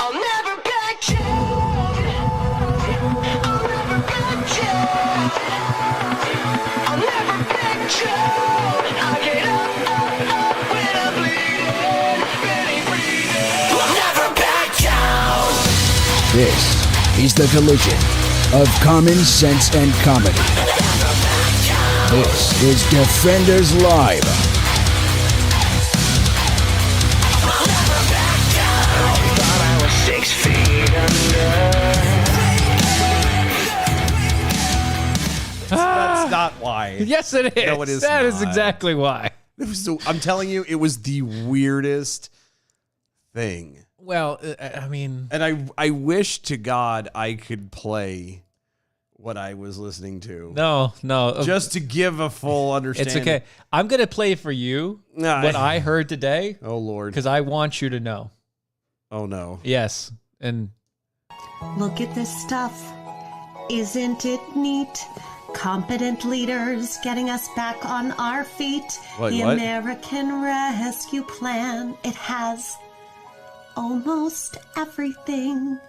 I'll never back down. I'll never back down. I'll never back down. I get up when I'm bleeding, barely breathing. I'll never back down. This is the collision of common sense and comedy. This is Defenders Live. Thought I was 6 feet under. That's not why. Yes, it is. No, it is That is not. exactly why. It was I'm telling you, it was the weirdest thing. Well, I mean, And I wish to God I could play what I was listening to. no. Just to give a full understanding. It's okay. I'm going to play for you Nah. what I heard today Oh, Lord. because I want you to know. Oh, no. Yes. And Look at this stuff. Isn't it neat? Competent leaders getting us back on our feet. Wait, the what? American Rescue Plan. It has almost everything.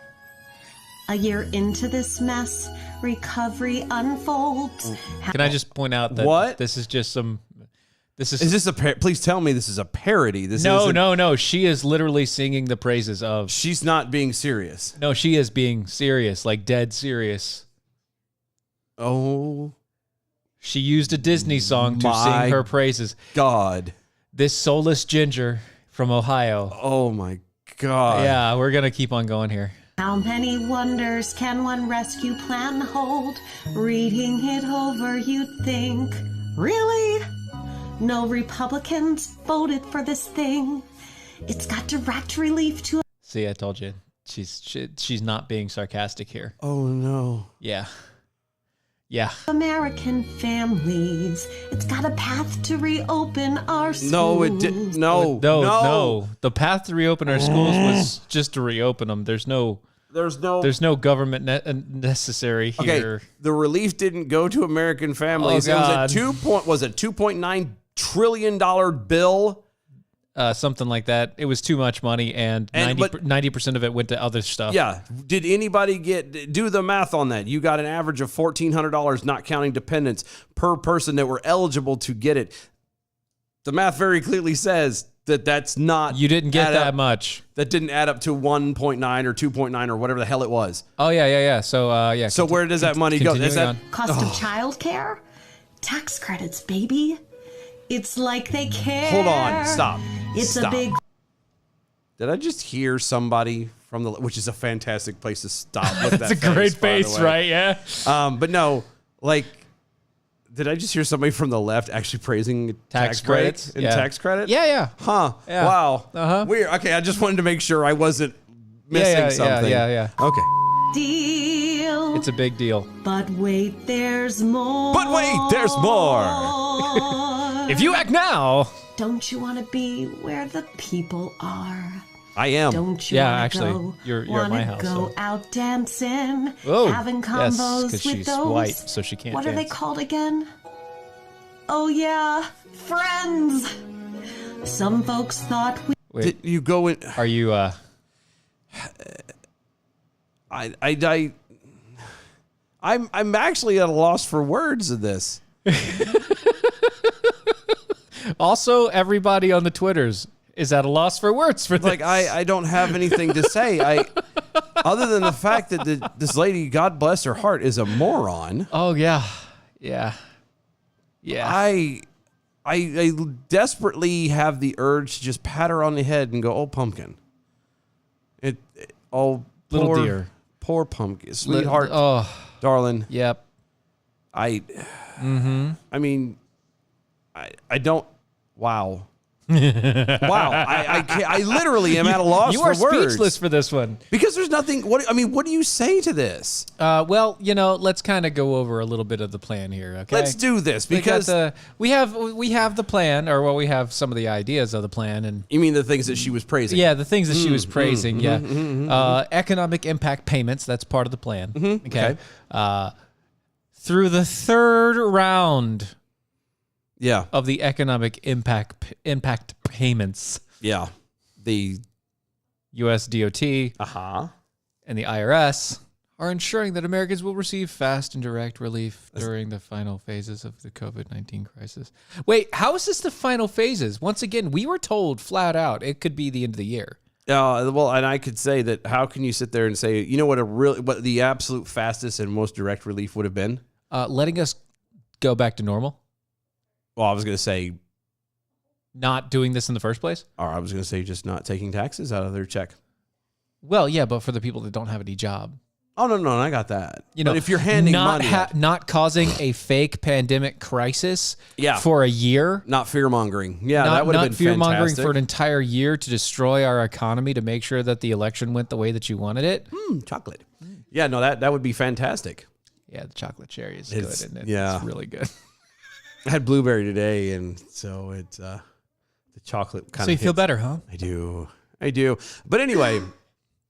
A year into this mess, recovery unfolds. can I just point out that What? this is just some... This is Is this please tell me this is a parody. This no, isn't- no. She is literally singing the praises of... She's not being serious. No, she is being serious, like dead serious. Oh, She used a Disney song to My sing her praises. God. This soulless ginger from Ohio. Oh, my God. Yeah, we're going to keep on going here. How many wonders can one rescue plan hold? Reading it over, you'd think, really? No Republicans voted for this thing. It's got direct relief to See, I told you. She's not being sarcastic here. Oh, no. Yeah. American families. It's got a path to reopen our schools. No, it didn't. No. No. The path to reopen our schools was just to reopen them. There's no government necessary here. Okay, the relief didn't go to American families. Oh, God. It was a $2.9 trillion bill. Something like that. It was too much money, and 90% of it went to other stuff. Yeah. Did anybody do the math on that? You got an average of $1,400, not counting dependents, per person that were eligible to get it. The math very clearly says that that's not. You didn't get add that up. much. That didn't add up to 1.9 or 2.9 or whatever the hell it was. Oh, yeah. So, yeah. So where does that money go? Is that Cost of childcare? Tax credits, baby. It's like they care. Hold on. Stop. It's Stop. a big Did I just hear somebody from the, which is a fantastic place to stop with That's that a great by the face, way. right? Yeah. But no, like, did I just hear somebody from the left actually praising Tax break credits? and Yeah. tax credit? Yeah. Huh. Yeah. Wow. Uh-huh. Weird. Okay, I just wanted to make sure I wasn't missing something. Yeah. Okay. deal. It's a big deal. But wait, there's more. But wait, there's more. If you act now. Don't you want to be where the people are? I am. Don't you Yeah, wanna actually, go, you're at wanna my house, go so. out dancing, Oh, having yes, combos 'cause with she's those. white, so she can't What are they dance. called again? Oh yeah, friends. Some folks thought we. Wait, Did you go in? are you, I'm actually at a loss for words of this. also, everybody on the Twitters is at a loss for words for this. Like I don't have anything to say. Other than the fact that this lady, God bless her heart, is a moron. Oh, yeah. I desperately have the urge to just pat her on the head and go, "Oh, pumpkin." Little poor, dear. poor pumpkin, sweetheart, Oh, darling. yep. I mean, I don't. Wow. Wow. I literally am at a loss You for are words. speechless for this one. Because there's nothing. What do you say to this? Well, let's kind of go over a little bit of the plan here, okay? Let's do this because we have the plan, or well, we have some of the ideas of the plan, and you mean the things that she was praising. yeah, the things that she was praising, economic impact payments, that's part of the plan. Okay. Through the third round Yeah. of the economic impact payments. Yeah. The US DOT, Uh-huh. and the IRS are ensuring that Americans will receive fast and direct relief during the final phases of the COVID-19 crisis. Wait, how is this the final phases? Once again, we were told flat out it could be the end of the year. Well, and I could say that how can you sit there and say, you know what the absolute fastest and most direct relief would have been? Letting us go back to normal. Well, I was going to say, Not doing this in the first place. or I was going to say just not taking taxes out of their check. Well, yeah, but for the people that don't have any job. Oh, no, I got that. You know, but if you're handing money, not causing a fake pandemic crisis Yeah. for a year. not fear mongering. Yeah, that would have been fear mongering fantastic. for an entire year to destroy our economy to make sure that the election went the way that you wanted it. Chocolate. Yeah, no, that would be fantastic. Yeah, the chocolate cherry is It's- good, isn't it? yeah. It's really good. I had blueberry today, and so it's the chocolate kind of. So you feel better, huh? I do. But anyway,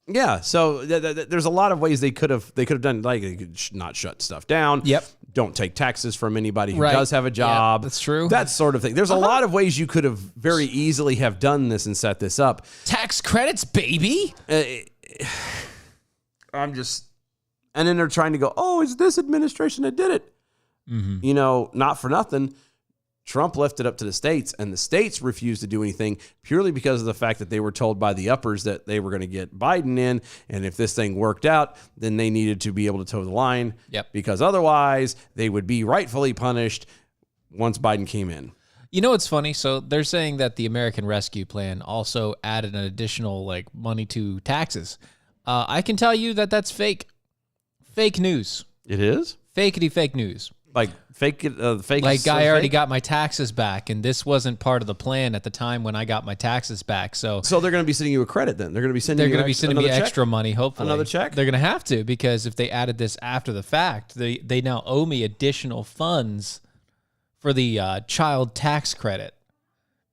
yeah. So there's a lot of ways they could have done, like they could not shut stuff down. Yep. Don't take taxes from anybody who Right. does have a job. Yeah, that's true. That sort of thing. There's a lot of ways you could have very easily have done this and set this up. Tax credits, baby. I'm just, and then they're trying to go, oh, it's this administration that did it. You know, not for nothing. Trump left it up to the states, and the states refused to do anything purely because of the fact that they were told by the uppers that they were going to get Biden in, and if this thing worked out, then they needed to be able to toe the line. Yep. Because otherwise, they would be rightfully punished once Biden came in. You know what's funny? So they're saying that the American Rescue Plan also added an additional money to taxes. I can tell you that that's fake. Fake news. It is? Fakety fake news. Like, fake. I already got my taxes back, and this wasn't part of the plan at the time when I got my taxes back. So So they're going to be sending you a credit then? They're going to be sending they're you going to be sending me another check? extra money, hopefully. Another check? They're going to have to, because if they added this after the fact, they now owe me additional funds for the child tax credit,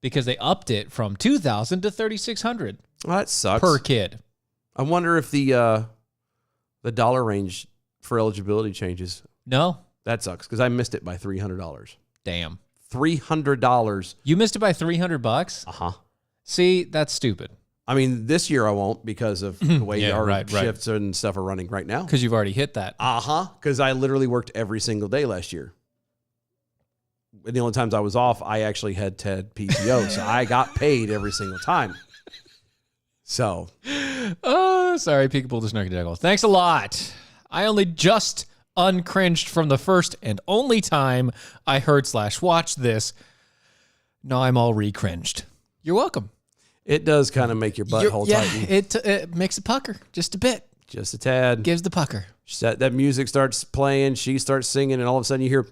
because they upped it from $2,000 to $3,600 Well, that sucks. per kid. I wonder if the dollar range for eligibility changes. No? That sucks because I missed it by $300. Damn. $300. You missed it by $300? Uh-huh. See, that's stupid, I mean, this year I won't because of the way Yeah, our right. shifts and stuff are running right now. because you've already hit that. Uh-huh. Because I literally worked every single day last year. And the only times I was off, I actually had PTO. So I got paid every single time. So. Oh, sorry, Peekaboo the Snarky Duckles. Thanks a lot. I only just uncringed from the first and only time I heard / watched this. Now I'm all re-cringed. You're welcome. It does kind of make your butthole tighten. It makes a pucker just a bit. Just a tad. Gives the pucker. That music starts playing. She starts singing. And all of a sudden you hear.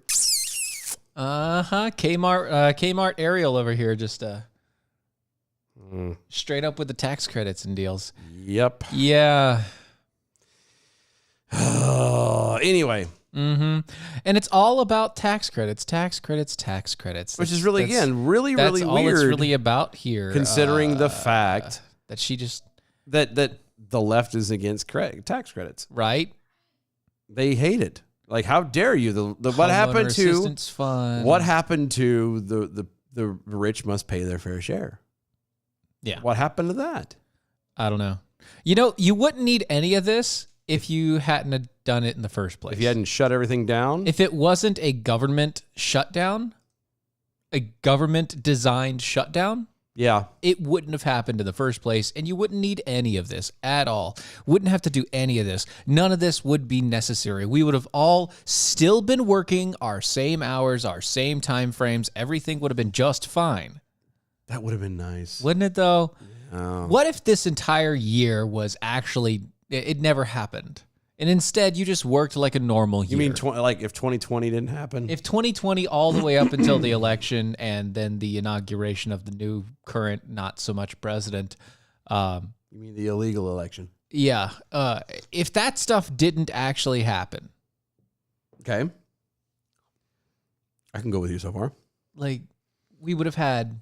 Kmart Ariel over here just straight up with the tax credits and deals. Yep. Yeah. Anyway. Mm-hmm. And it's all about tax credits. Which is really, again, really that's weird. all it's really about here. Considering the fact that she just... that the left is against tax credits. Right? They hate it. Like, how dare you? What happened to... Assistance Fund. What happened to the rich must pay their fair share? Yeah. What happened to that? I don't know. You know, you wouldn't need any of this if you hadn't have done it in the first place. If you hadn't shut everything down? If it wasn't a government shutdown, a government-designed shutdown, Yeah. it wouldn't have happened in the first place, and you wouldn't need any of this at all. Wouldn't have to do any of this. None of this would be necessary. We would have all still been working our same hours, our same time frames. Everything would have been just fine. That would have been nice. Wouldn't it, though? Oh. What if this entire year was actually, it never happened, and instead you just worked like a normal year? You mean like if 2020 didn't happen? If 2020 all the way up until the election and then the inauguration of the new current not so much president, You mean the illegal election? yeah, if that stuff didn't actually happen, Okay. I can go with you so far. like we would have had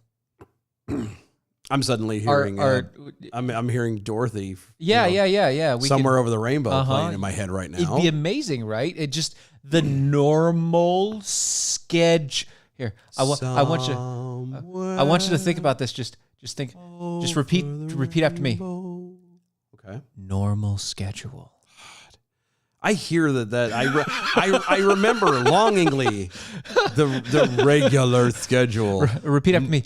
I'm suddenly hearing our I'm hearing Dorothy. yeah. We Somewhere could, over the rainbow Uh-huh. playing in my head right now. it'd be amazing, right? It just the normal schedule. Here, I want you to think about this. Just think. Just repeat after me. Okay. Normal schedule. I hear that I remember longingly the regular schedule. Repeat after me.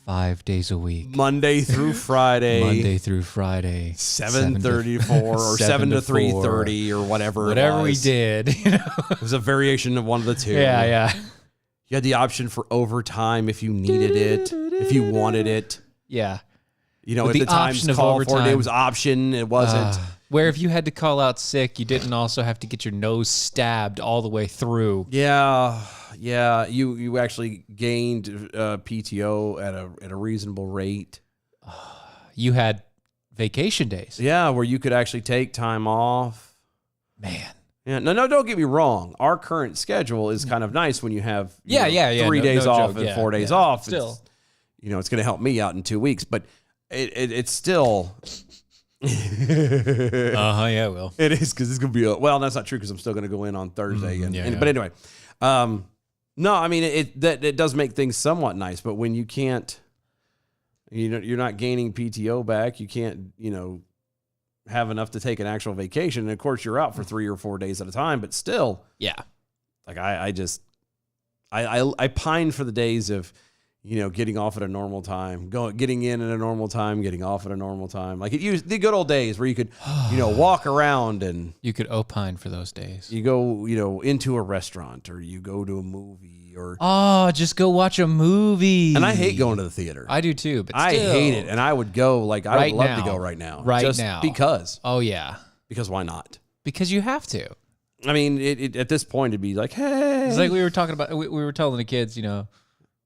5 days a week. Monday through Friday. Monday through Friday. 7:34 or 7 to 3:30 or whatever. Whatever we did. You know? It was a variation of one of the two. Yeah. You had the option for overtime if you needed it, if you wanted it. Yeah. You know, With at the the times option of called for it, overtime. it was option. It wasn't. Where if you had to call out sick, you didn't also have to get your nose stabbed all the way through. Yeah. You actually gained PTO at a reasonable rate. You had vacation days. Yeah, where you could actually take time off. Man. Yeah, no, don't get me wrong. Our current schedule is kind of nice when you have Yeah. 3 days no off joke. and Yeah, 4 days yeah. off. Still. It's going to help me out in 2 weeks, but it's still. Yeah, well. It is because it's going to be well. That's not true because I'm still going to go in on Thursday. yeah. But anyway, no, I mean it does make things somewhat nice. But when you can't, you're not gaining PTO back. You can't, have enough to take an actual vacation. And of course, you're out for 3 or 4 days at a time. But still, Yeah. like I pine for the days of. Getting off at a normal time, getting in at a normal time, getting off at a normal time. Like the good old days where you could, walk around and You could opine for those days. you go, into a restaurant or you go to a movie or. Oh, just go watch a movie. And I hate going to the theater. I do too, but I still. hate it, and I would go. Like I Right would love now. to go right now. Right just now. because. Oh, yeah. Because why not? Because you have to. I mean, at this point, it'd be like, hey, It's like we were talking about, we were telling the kids,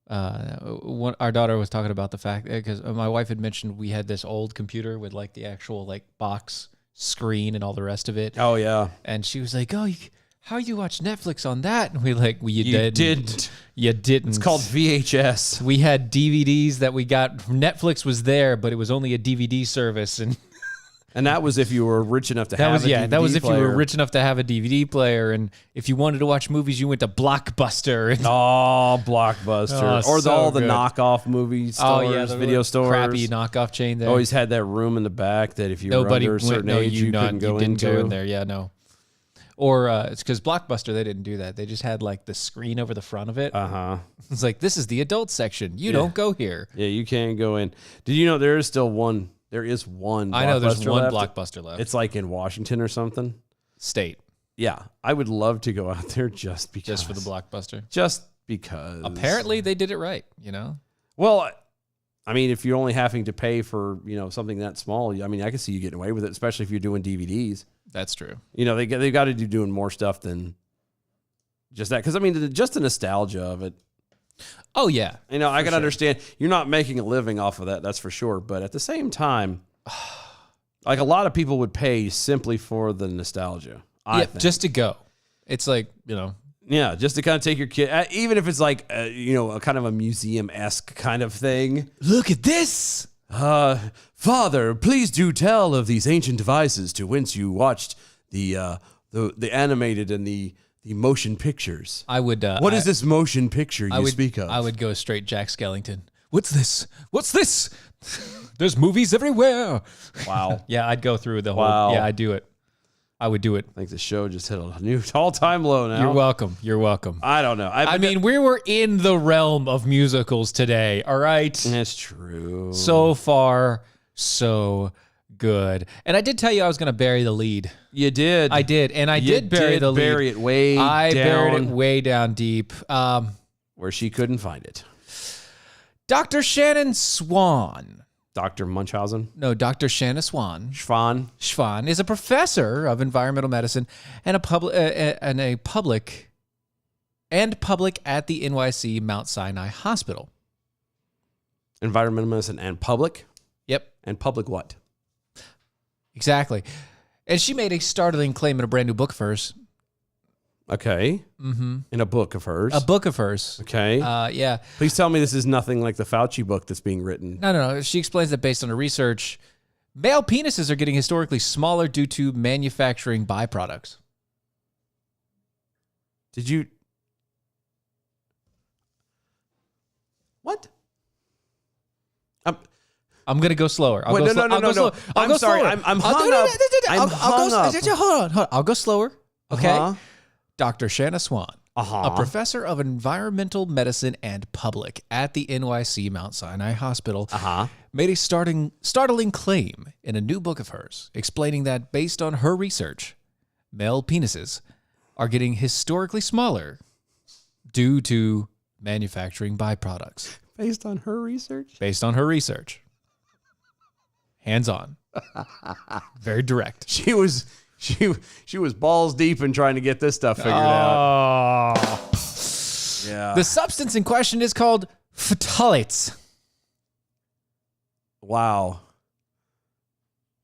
our daughter was talking about the fact because my wife had mentioned we had this old computer with like the actual like box screen and all the rest of it. oh yeah, And she was like, "Oh, how you watch Netflix on that?" And we you you didn't. didn't. You didn't. It's called VHS. We had DVDs that we got. Netflix was there, but it was only a DVD service, and And that was if you were rich enough to that have was a DVD that was if you player. were rich enough to have a DVD player, and if you wanted to watch movies, you went to Blockbuster. And, Oh, Blockbuster. Oh, or so all the good. knockoff movie stores, the video stores. crappy knockoff chain there. Always had that room in the back that if you Nobody were under a certain went. No, age, you couldn't go didn't into. go in there. Yeah, no. Or it's because Blockbuster, they didn't do that. They just had like the screen over the front of it. Uh-huh. It's like, this is the adult section. You don't go here. Yeah, you can't go in. Did you know there is still one? There is one. I know there's Blockbuster one left. Blockbuster left. It's like in Washington or something. State. Yeah, I would love to go out there just because. Just for the Blockbuster. Just because. Apparently, they did it right, Well, I mean, if you're only having to pay for something that small, I mean, I can see you getting away with it, especially if you're doing DVDs. That's true. They've got to do doing more stuff than just that. Because I mean, just the nostalgia of it. Oh, yeah. I can understand you're not making a living off of that. That's for sure. But at the same time, like a lot of people would pay simply for the nostalgia. I think. Just to go. It's like, Yeah, just to kind of take your kid, even if it's like, a kind of a museum-esque kind of thing. look at this. Father, please do tell of these ancient devices to whence you watched the animated and the motion pictures. I would. What is this motion picture you speak of? I would go straight Jack Skellington. What's this? What's this? There's movies everywhere. Wow. Yeah, I'd go through the whole. Wow. Yeah, I'd do it. I would do it. I think the show just hit a new all-time low now. You're welcome. You're welcome. I don't know. I mean, we were in the realm of musicals today. All right. That's true. So far, so good. And I did tell you I was going to bury the lead. You did. I did, and I did bury the lead. Bury it way I down. buried it way down deep. Where she couldn't find it. Dr. Shannon Swan. Dr. Munchausen? No, Dr. Shannon Swan. Schwan is a professor of environmental medicine and a public at the NYC Mount Sinai Hospital. Environmental medicine and public? Yep, And public what? exactly. And she made a startling claim in a brand new book of hers. Okay. Mm-hmm. In a book of hers. A book of hers. Okay. Yeah. Please tell me this is nothing like the Fauci book that's being written. No. She explains that based on her research, male penises are getting historically smaller due to manufacturing byproducts. Did you? What? I'm gonna go slower. I'll Wait, go no, no, no, no. I'll go I'm sorry. slower. I'm hung up. I'm hung up. Hold on. I'll go slower. Okay. Uh-huh. Dr. Shanna Swan, Uh-huh. a professor of environmental medicine and public at the NYC Mount Sinai Hospital, made a startling claim in a new book of hers, explaining that based on her research, male penises are getting historically smaller due to manufacturing byproducts. Based on her research? Based on her research. Hands on. Very direct. She was balls deep in trying to get this stuff figured out. Yeah. The substance in question is called phthalates. Wow.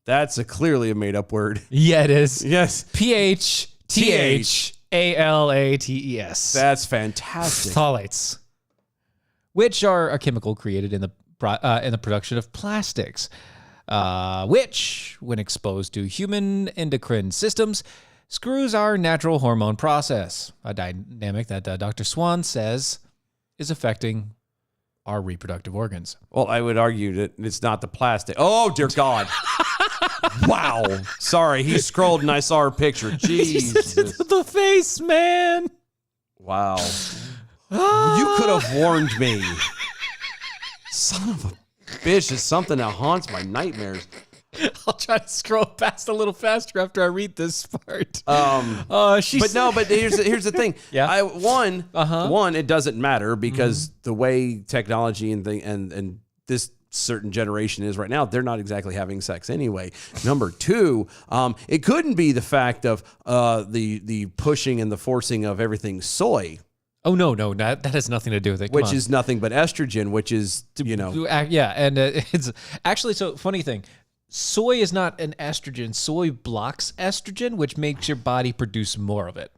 That's clearly a made up word. Yeah, it is. Yes. PHTHALATES. That's fantastic. Phthalates, which are a chemical created in the production of plastics, which, when exposed to human endocrine systems, screws our natural hormone process, a dynamic that Dr. Swan says is affecting our reproductive organs. Well, I would argue that it's not the plastic. Oh, dear God. Wow. Sorry, he scrolled and I saw her picture. Jesus. The face, man. Wow. You could have warned me. Son of a bitch, it's something that haunts my nightmares. I'll try to scroll past a little faster after I read this part. But here's the thing. Yeah. One, it doesn't matter because the way technology and this certain generation is right now, they're not exactly having sex anyway. Number two, it couldn't be the fact of the pushing and the forcing of everything soy. Oh, no, that has nothing to do with it. Which is nothing but estrogen, which is, Yeah, and it's actually, so funny thing, soy is not an estrogen. Soy blocks estrogen, which makes your body produce more of it.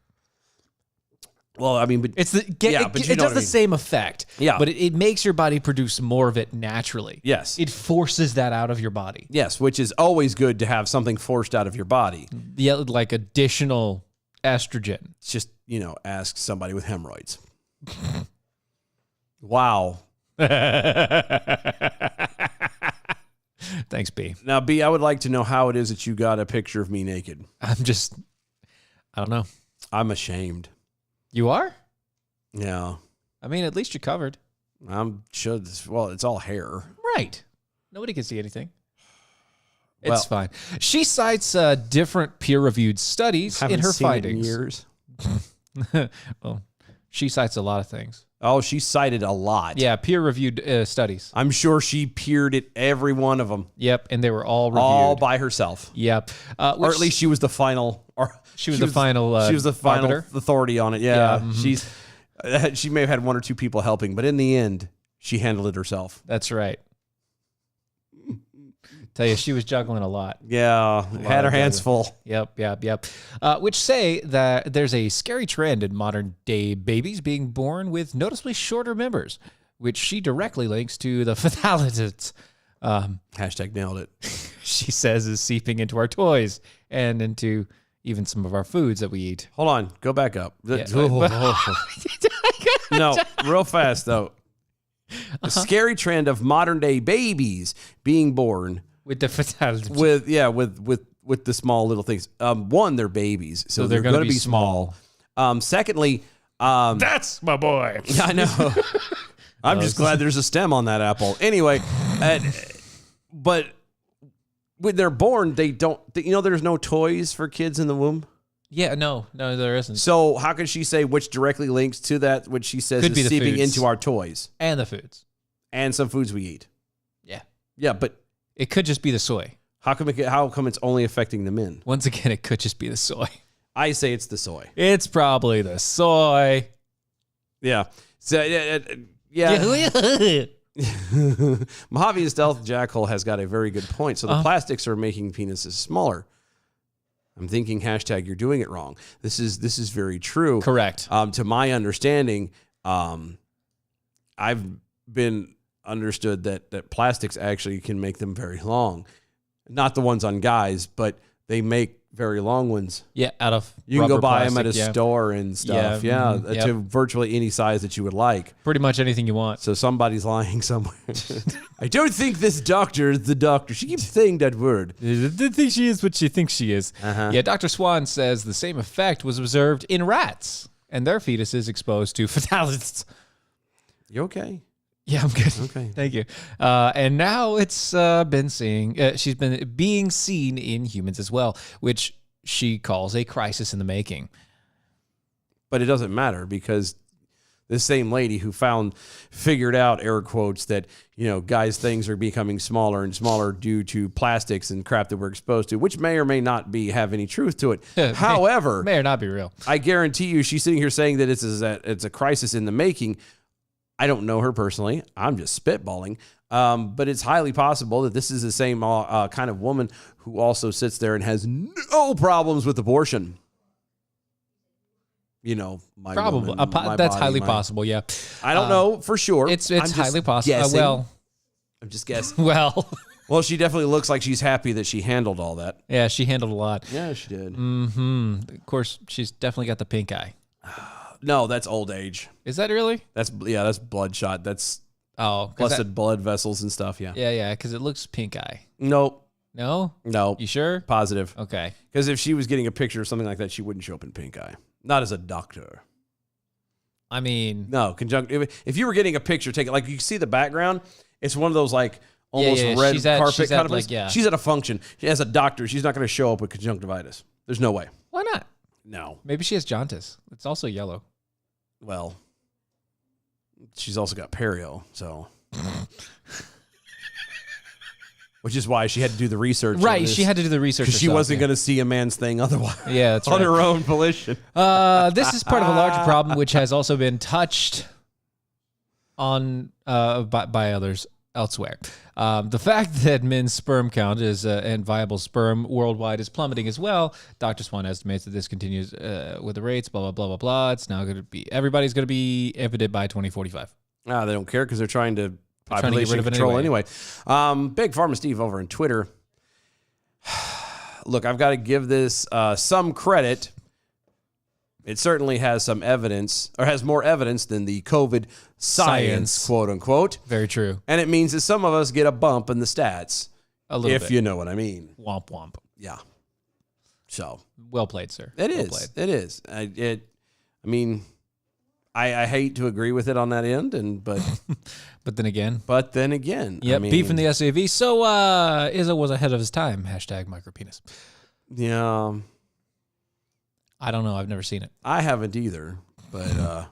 Well, I mean, but It does the same effect. Yeah. But it makes your body produce more of it naturally. Yes. It forces that out of your body. Yes, which is always good to have something forced out of your body. Yeah, like additional estrogen. It's just, ask somebody with hemorrhoids. Wow. Thanks, B. Now, B, I would like to know how it is that you got a picture of me naked. I don't know. I'm ashamed. You are? Yeah. I mean, at least you're covered. It's all hair. Right. Nobody can see anything. It's fine. She cites different peer-reviewed studies in her findings. Years. Well, she cites a lot of things. Oh, she cited a lot. Yeah, peer-reviewed studies. I'm sure she peered at every one of them. Yep, and they were all reviewed. All by herself. Yep. Or at least she was the final. She was the final arbiter. authority on it. Yeah. Mm-hmm. She may have had one or two people helping, but in the end, she handled it herself. That's right. Tell you, she was juggling a lot. Yeah, had her hands full. Yep. Which say that there's a scary trend in modern day babies being born with noticeably shorter members, which she directly links to the phthalates. Hashtag nailed it. She says is seeping into our toys and into even some of our foods that we eat. Hold on, go back up. Yeah, No, real fast though. The scary trend of modern day babies being born with the phthalates. With the small little things. One, they're babies, so they're going to be small. Secondly, that's my boy. I know. I'm just glad there's a stem on that apple. Anyway, but when they're born, they don't. There's no toys for kids in the womb. Yeah, no, there isn't. So how can she say which directly links to that? Which she says Could be is the seeping foods. into our toys And the foods. and some foods we eat. Yeah, but It could just be the soy. how come it's only affecting the men? Once again, it could just be the soy. I say it's the soy. It's probably the soy. Yeah. So yeah. Mojave Stealth Jackal has got a very good point. So the plastics are making penises smaller. I'm thinking hashtag you're doing it wrong. This is very true. Correct. To my understanding, I've been understood that plastics actually can make them very long. Not the ones on guys, but they make very long ones. Yeah, out of You can go rubber buy them at a plastic, yeah. store and stuff. Yeah, Yep. to virtually any size that you would like. Pretty much anything you want. So somebody's lying somewhere. I don't think this doctor is the doctor. She keeps saying that word. I think she is what she thinks she is. Yeah, Dr. Swan says the same effect was observed in rats and their fetuses exposed to fatalities. You okay? Yeah, I'm good. Okay. Thank you. And now it's she's been being seen in humans as well, which she calls a crisis in the making. But it doesn't matter because this same lady who figured out, air quotes, that, guys' things are becoming smaller and smaller due to plastics and crap that we're exposed to, which may or may not have any truth to it. However, may or not be real. I guarantee you she's sitting here saying that it's a crisis in the making. I don't know her personally. I'm just spitballing. But it's highly possible that this is the same kind of woman who also sits there and has no problems with abortion. My Probably. woman, my That's body, highly possible, yeah. I don't know for sure. It's I'm just highly possible. guessing. I'm just guessing. Well, Well, she definitely looks like she's happy that she handled all that. yeah, she handled a lot. Yeah, she did. Of course, she's definitely got the pink eye. No, that's old age. Is that really? That's bloodshot. That's Oh, 'cause busted blood vessels and stuff. Yeah. yeah, because it looks pink eye. Nope. No? No. You sure? Positive. Okay. Because if she was getting a picture of something like that, she wouldn't show up in pink eye. Not as a doctor. I mean, No, if you were getting a picture, take it like you see the background. It's one of those like almost yeah, red she's at- carpet she's kind at, of place. like, yeah. She's at a function. As a doctor, she's not going to show up with conjunctivitis. There's no way. why not? No. Maybe she has jaundice. It's also yellow. Well, she's also got perio, so. Which is why she had to do the research. Right, she had to do the research because she herself, wasn't yeah. going to see a man's thing otherwise. Yeah, that's on right. her own volition. This is part of a larger problem, which has also been touched on by others elsewhere. The fact that men's sperm count is and viable sperm worldwide is plummeting as well. Dr. Swan estimates that this continues with the rates. Blah blah blah blah blah. It's now going to be everybody's going to be impotent by 2045. They don't care because they're trying to Trying to get population rid of it control anyway. Big Pharma Steve over on Twitter. Look, I've got to give this some credit. It certainly has some evidence, or has more evidence than the COVID science, quote unquote. Very true. And it means that some of us get a bump in the stats, A little if bit. you know what I mean. Womp womp. Yeah. So Well played, sir. it Well is. played. It is. I hate to agree with it on that end, but But then again, I mean, beef in the SAV. So Izzo was ahead of his time. Hashtag micropenis. Yeah, I don't know. I've never seen it. I haven't either, but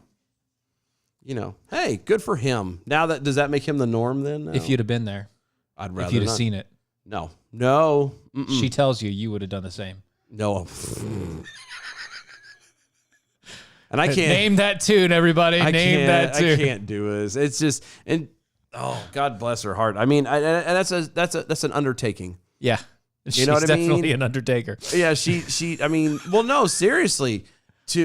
hey, good for him. Now does that make him the norm then? No. If you'd have been there, I'd rather if you'd have not. seen it, No. she tells you would have done the same. No. And I can't Name that tune, everybody. Name that tune. I can't do this. It's just God bless her heart. I mean, and that's an undertaking. Yeah. She's know what I mean? definitely an undertaker. Yeah, she. I mean, well, no, seriously,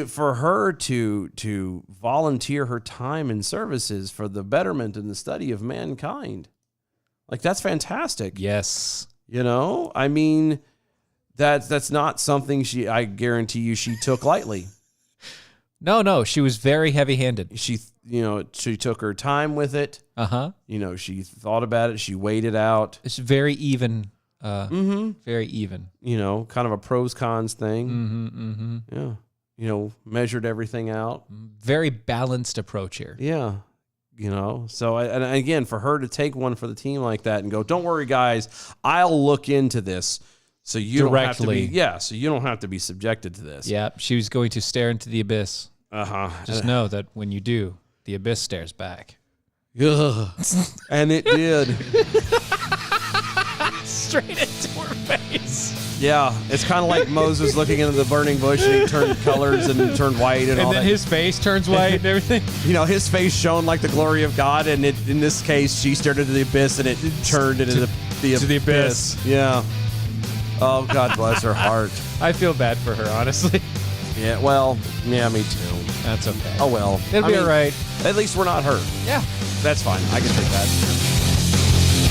for her to volunteer her time and services for the betterment and the study of mankind, like that's fantastic. Yes. I mean, that's not something I guarantee you she took lightly. No, she was very heavy-handed. She took her time with it. Uh-huh. She thought about it. She weighed it out. It's very even. Very even. Kind of a pros cons thing. Yeah. Measured everything out. Very balanced approach here. Yeah. So and again, for her to take one for the team like that and go, don't worry, guys, I'll look into this. So you Directly. so you don't have to be subjected to this. Yeah, she was going to stare into the abyss. Uh-huh. Just know that when you do, the abyss stares back. Ugh. And it did. Straight into her face. Yeah. It's kind of like Moses looking into the burning bush and he turned colors and turned white and all And then that. his face turns white and everything. His face shone like the glory of God, and in this case, she stared into the abyss and it turned into the abyss. Yeah. Oh, God bless her heart. I feel bad for her, honestly. Yeah, well, yeah, me too. That's okay. Oh, well. It'll be all right. At least we're not hurt. Yeah. That's fine. I can take that.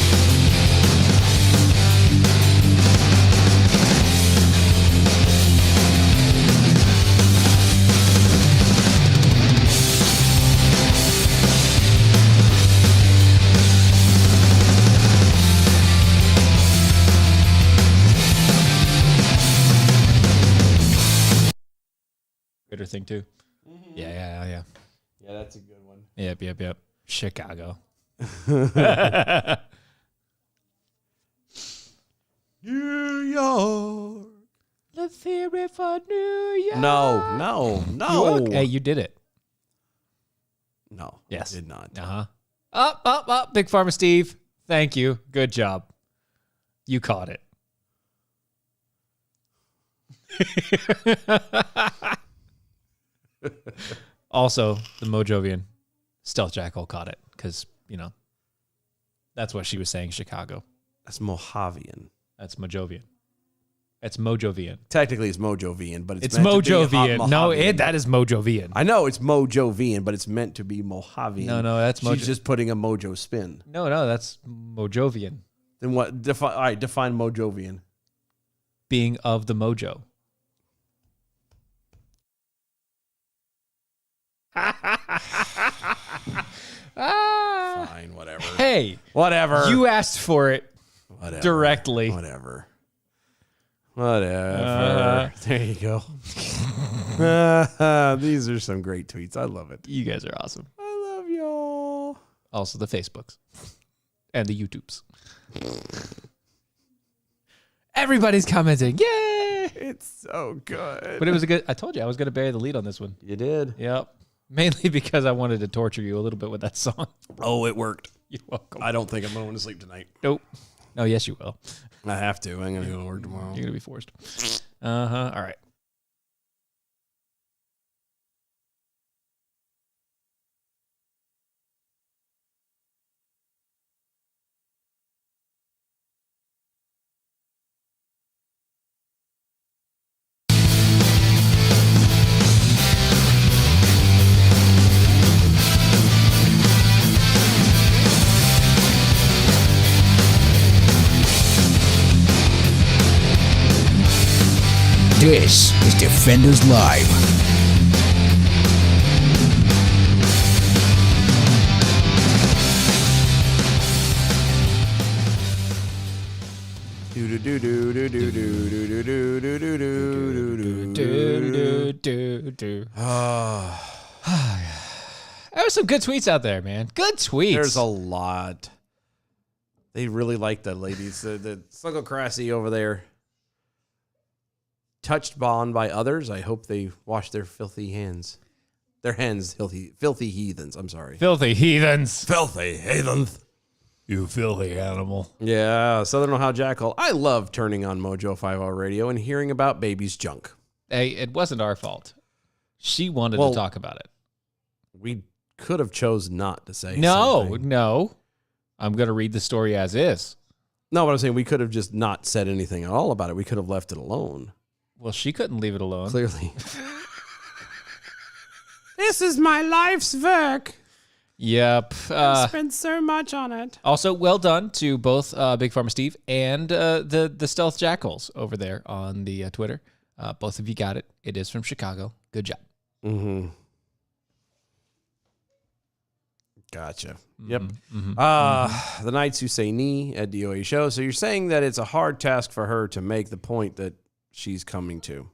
Twitter thing too. Yeah. Yeah, that's a good one. Yep. Chicago. New York. Let's hear it for New York. No. Hey, you did it. No. Yes. I did not. Up. Big Pharma Steve. Thank you. Good job. You caught it. Also, the Mojovian Stealth Jackal caught it because, that's what she was saying, Chicago. That's Mojavian. That's Mojovian. It's Mojovian. Technically, it's Mojovian, but it's It's meant to be Mojovian. No, Mojavian. that is Mojovian. I know it's Mojovian, but it's meant to be Mojavian. No, that's She's just putting a mojo spin. No, that's Mojovian. Then what? All right, define Mojovian. Being of the mojo. Fine, whatever. Hey, Whatever. you asked for it Whatever. directly. Whatever. There you go. These are some great tweets. I love it. You guys are awesome. I love y'all. Also the Facebooks and the YouTubes. Everybody's commenting. Yay! It's so good. But it was a good. I told you I was going to bury the lead on this one. You did. Yep. Mainly because I wanted to torture you a little bit with that song. Oh, it worked. You're welcome. I don't think I'm going to sleep tonight. Nope. Oh, yes, you will. I have to. I'm going to go to work tomorrow. You're going to be forced. All right. This is Defenders Live. There were some good tweets out there, man. Good tweets. There's a lot. They really like the ladies. The Slugocracy over there. Touched on by others. I hope they wash their filthy hands. Their hands, filthy heathens. I'm sorry. Filthy heathens. Filthy heathens. You filthy animal. Yeah, Southern Ohio Jackal. I love turning on Mojo 50 Radio and hearing about baby's junk. Hey, it wasn't our fault. She wanted Well, to talk about it. We could have chose not to say No. something. I'm going to read the story as is. No, but I'm saying we could have just not said anything at all about it. We could have left it alone. Well, she couldn't leave it alone. Clearly. This is my life's work. Yep. I spent so much on it. Also, well done to both Big Pharma Steve and the Stealth Jackals over there on the Twitter. Both of you got it. It is from Chicago. Good job. Mm-hmm. Gotcha. Yep. The Knights Who Say Knee at DOA show. So you're saying that it's a hard task for her to make the point that she's coming to.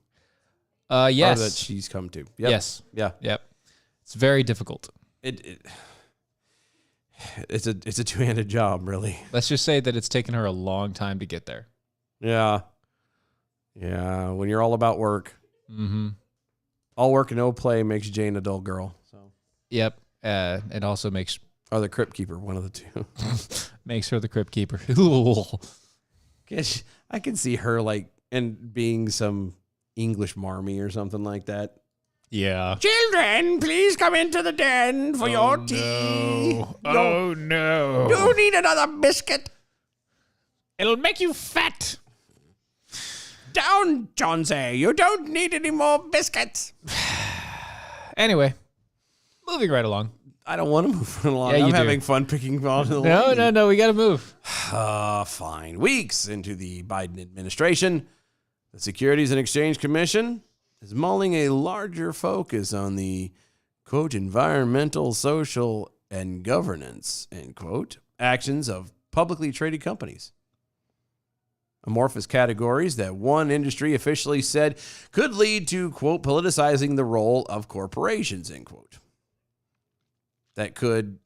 Yes. Or that she's come to. Yep. Yes. Yeah. Yep. It's very difficult. It's a two-handed job, really. Let's just say that it's taken her a long time to get there. Yeah. Yeah. When you're all about work. Mm-hmm. All work and no play makes Jane a dull girl. So. Yep. It also makes Or the Crypt Keeper, one of the two. makes her the crypt keeper. I can see her and being some English marmy or something like that. Yeah. Children, please come into the den for your tea. Oh no. You need another biscuit. It'll make you fat. Down, Johnsy. You don't need any more biscuits. Anyway, moving right along. I don't want to move along. Yeah, you I'm do. having fun picking on the No, we got to move. Fine. Weeks into the Biden administration, the Securities and Exchange Commission is mulling a larger focus on the, quote, environmental, social, and governance, end quote, actions of publicly traded companies. amorphous categories that one industry officially said could lead to, quote, politicizing the role of corporations, end quote. That could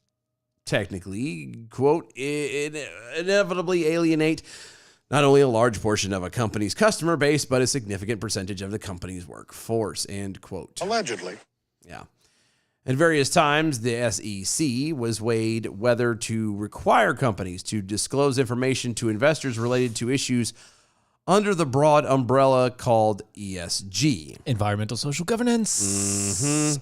technically, quote, inevitably alienate not only a large portion of a company's customer base, but a significant percentage of the company's workforce, end quote. Allegedly. Yeah. At various times, the SEC was weighed whether to require companies to disclose information to investors related to issues under the broad umbrella called ESG. Environmental social governance.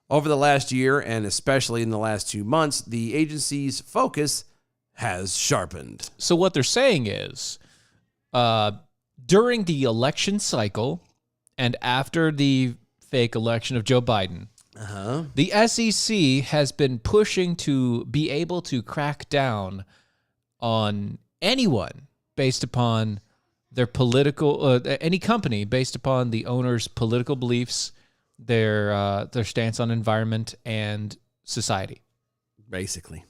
Over the last year, and especially in the last 2 months, the agency's focus has sharpened. So what they're saying is, during the election cycle and after the fake election of Joe Biden, the SEC has been pushing to be able to crack down on anyone based upon their political, any company based upon the owner's political beliefs, their stance on environment and society. Basically,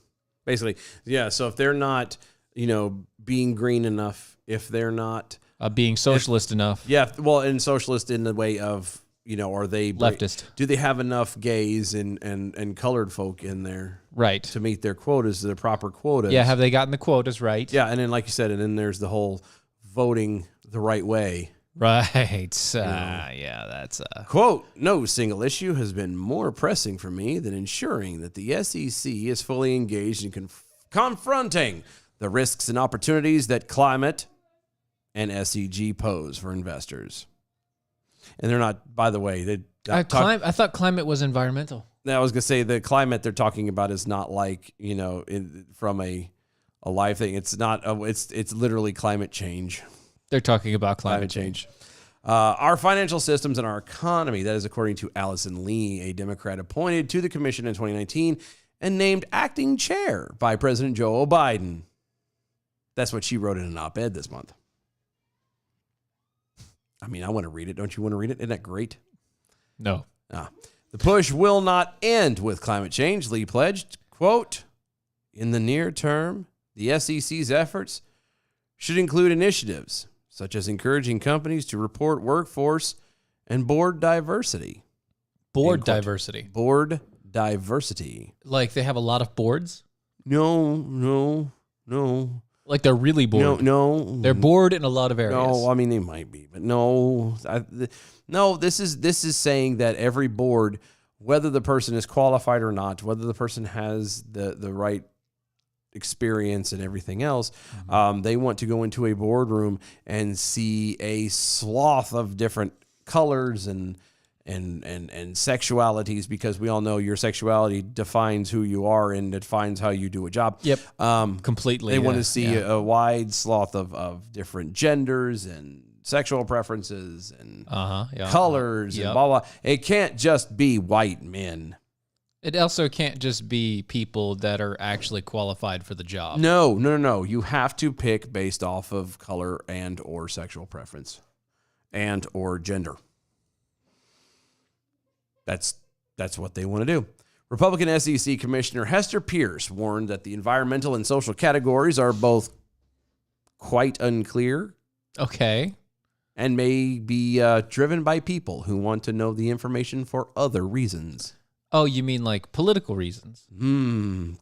yeah. So if they're not, being green enough, if they're not Being socialist enough. yeah, well, and socialist in the way of, are they Leftist. Do they have enough gays and colored folk in there, Right. to meet their quotas, their proper quotas? Yeah, have they gotten the quotas right? Yeah, and then like you said, and then there's the whole voting the right way. Right. Yeah, that's... Quote, no single issue has been more pressing for me than ensuring that the SEC is fully engaged in confronting the risks and opportunities that climate and SEG pose for investors. And they're not, by the way, I thought climate was environmental. I was going to say the climate they're talking about is not like, from a life thing. It's not, it's literally climate change. They're talking about climate change. Our financial systems and our economy, that is according to Allison Lee, a Democrat appointed to the commission in 2019 and named acting chair by President Joe Biden. That's what she wrote in an op-ed this month. I mean, I want to read it. Don't you want to read it? Isn't that great? No. The push will not end with climate change, Lee pledged. Quote, in the near term, the SEC's efforts should include initiatives such as encouraging companies to report workforce and board diversity. Board diversity. Board diversity. Like they have a lot of boards? No. Like they're really bored? No. They're bored in a lot of areas. No, I mean, they might be, but no. This is saying that every board, whether the person is qualified or not, whether the person has the right experience and everything else, they want to go into a boardroom and see a swath of different colors and sexualities, because we all know your sexuality defines who you are and it defines how you do a job. Yep. Completely. They want to see a wide swath of different genders and sexual preferences and colors and blah, blah. It can't just be white men. It also can't just be people that are actually qualified for the job. No. You have to pick based off of color and or sexual preference and or gender. That's what they want to do. Republican SEC Commissioner Hester Pierce warned that the environmental and social categories are both quite unclear. Okay. And may be driven by people who want to know the information for other reasons. Oh, you mean like political reasons?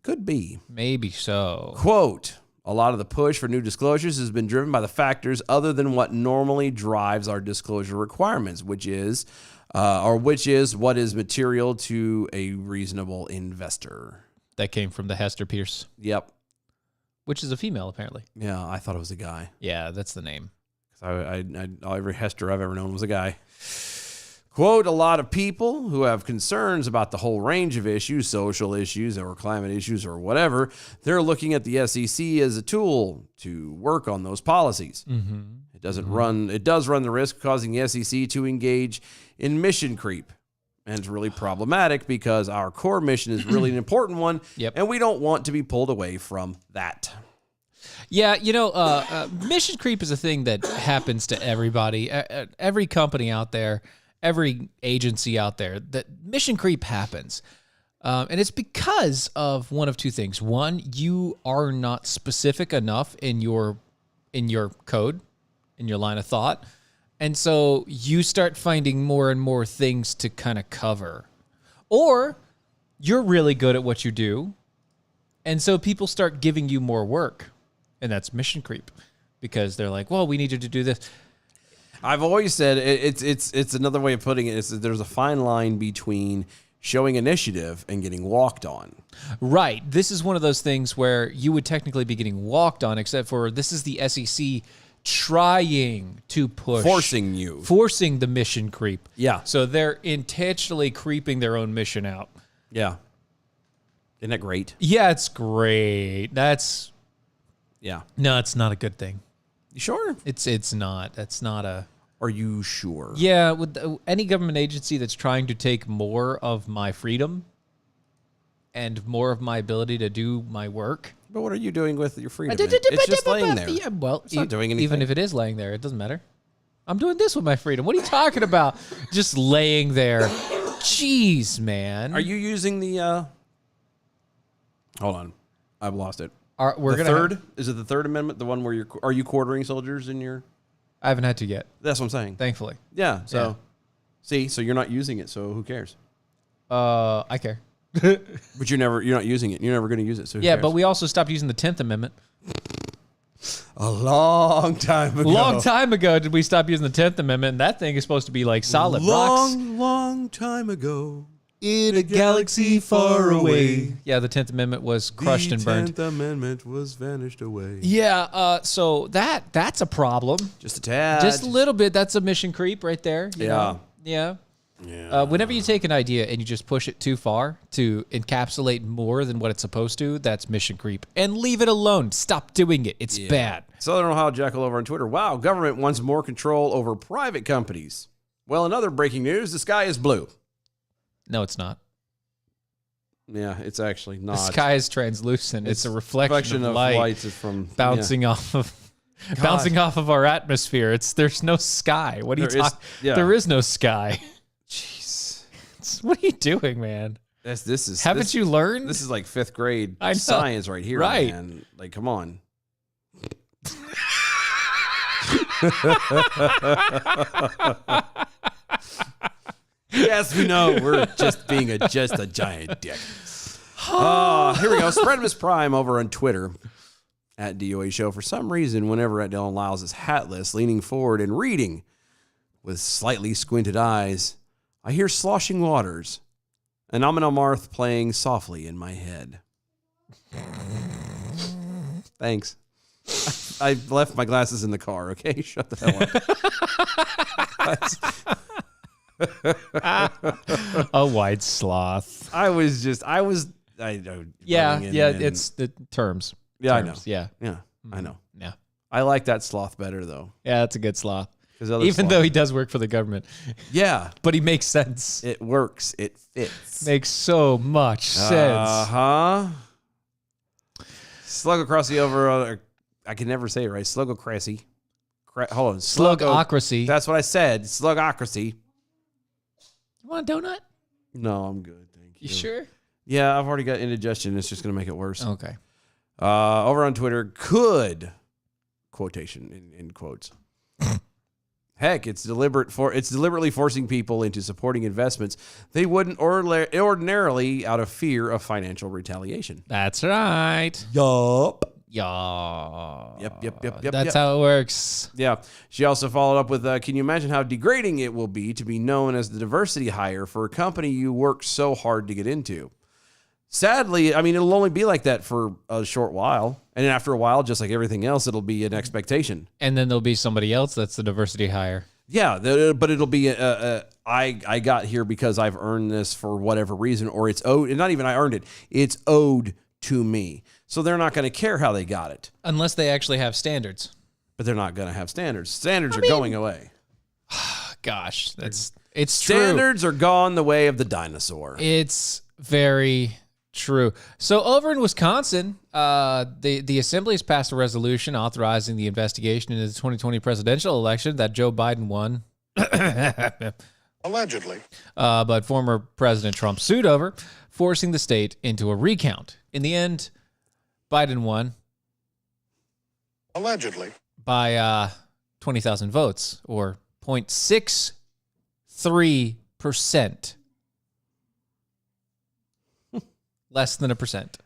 Could be. Maybe so. Quote, a lot of the push for new disclosures has been driven by the factors other than what normally drives our disclosure requirements, which is what is material to a reasonable investor. That came from the Hester Pierce. Yep. Which is a female, apparently. Yeah, I thought it was a guy. Yeah, that's the name. Every Hester I've ever known was a guy. Quote, a lot of people who have concerns about the whole range of issues, social issues or climate issues or whatever, they're looking at the SEC as a tool to work on those policies. It does run the risk of causing the SEC to engage in mission creep. And it's really problematic because our core mission is really an important one. Yep. And we don't want to be pulled away from that. Yeah, mission creep is a thing that happens to everybody, every company out there, every agency out there. That mission creep happens. And it's because of one of two things. One, you are not specific enough in your in your code, in your line of thought. And so you start finding more and more things to kind of cover. Or you're really good at what you do. And so people start giving you more work. And that's mission creep. Because they're like, well, we need you to do this. I've always said it's another way of putting it. There's a fine line between showing initiative and getting walked on. Right. This is one of those things where you would technically be getting walked on, except for this is the SEC trying to push. Forcing the mission creep. Yeah. So they're intentionally creeping their own mission out. Yeah. Isn't that great? Yeah, it's great. Yeah. No, it's not a good thing. You sure? It's not. That's not a... Are you sure? Yeah, with any government agency that's trying to take more of my freedom and more of my ability to do my work. But what are you doing with your freedom? It's just laying there. Yeah, well, it's not doing anything. Even if it is laying there, it doesn't matter. I'm doing this with my freedom. What are you talking about? Just laying there. Jeez, man. Are you using the... Hold on. I've lost it. We're the gonna third? Is it the Third Amendment? The one where are you quartering soldiers in your... I haven't had to yet. That's what I'm saying. Thankfully. Yeah. So, see, so you're not using it. So who cares? I care. But you're not using it. You're never going to use it. So who yeah, cares? but we also stopped using the 10th Amendment. A long time ago. Long time ago did we stop using the 10th Amendment, and that thing is supposed to be like solid rocks. Long time ago. In a galaxy far away. Yeah, the 10th Amendment was crushed and burned. The 10th Amendment was vanished away. Yeah, so that's a problem. Just a tad. Just a little bit. That's a mission creep right there. You Yeah. know? Yeah. Whenever you take an idea and you just push it too far to encapsulate more than what it's supposed to, that's mission creep. And leave it alone. Stop doing it. It's bad. Southern Ohio Jackal over on Twitter. Wow, government wants more control over private companies. Well, in other breaking news, the sky is blue. No, it's not. Yeah, it's actually not. The sky is translucent. It's a reflection of light lights from bouncing off of our atmosphere. There's no sky. What are you talking? There is no sky. Jeez, what are you doing, man? Haven't you learned? This is like 5th grade I know. science right here, Right. man. Like, come on. Yes, we know we're just being a giant dick. Here we go. Spreadimus Prime over on Twitter at DOA Show. For some reason, whenever at Dylan Lyles is hatless, leaning forward and reading with slightly squinted eyes, I hear sloshing waters and Amon Amarth playing softly in my head. Thanks. I left my glasses in the car, okay? Shut the hell up. A white sloth. I know. Yeah, it's the terms. Yeah, terms. I know. Yeah, I know. Yeah. I like that sloth better, though. Yeah, that's a good sloth. Even though he does work for the government. Yeah. But he makes sense. It works. It fits. Makes so much sense. Uh-huh. Slugocracy over... I can never say it right. Slugocracy. Hold on. Slugocracy. That's what I said. Slugocracy. You want a donut? No, I'm good. Thank you. You sure? Yeah, I've already got indigestion. It's just going to make it worse. Okay. Over on Twitter, could, quotation in quotes. Heck, it's deliberately forcing people into supporting investments they wouldn't ordinarily out of fear of financial retaliation. That's right. Yup. Yeah. Yep. That's how it works. Yeah. She also followed up with, can you imagine how degrading it will be to be known as the diversity hire for a company you worked so hard to get into? Sadly, I mean, it'll only be like that for a short while. And then after a while, just like everything else, it'll be an expectation. And then there'll be somebody else that's the diversity hire. Yeah, but it'll be, I got here because I've earned this for whatever reason, or it's owed, and not even I earned it, it's owed to me. So they're not going to care how they got it. Unless they actually have standards. But they're not going to have standards. Standards are going away. Gosh, it's Standards true. are gone the way of the dinosaur. It's very true. So over in Wisconsin, the Assembly has passed a resolution authorizing the investigation into the 2020 presidential election that Joe Biden won. Allegedly. But former President Trump sued over, forcing the state into a recount. In the end, Biden won. Allegedly. by 20,000 votes, or 0.63%. Less than a percent.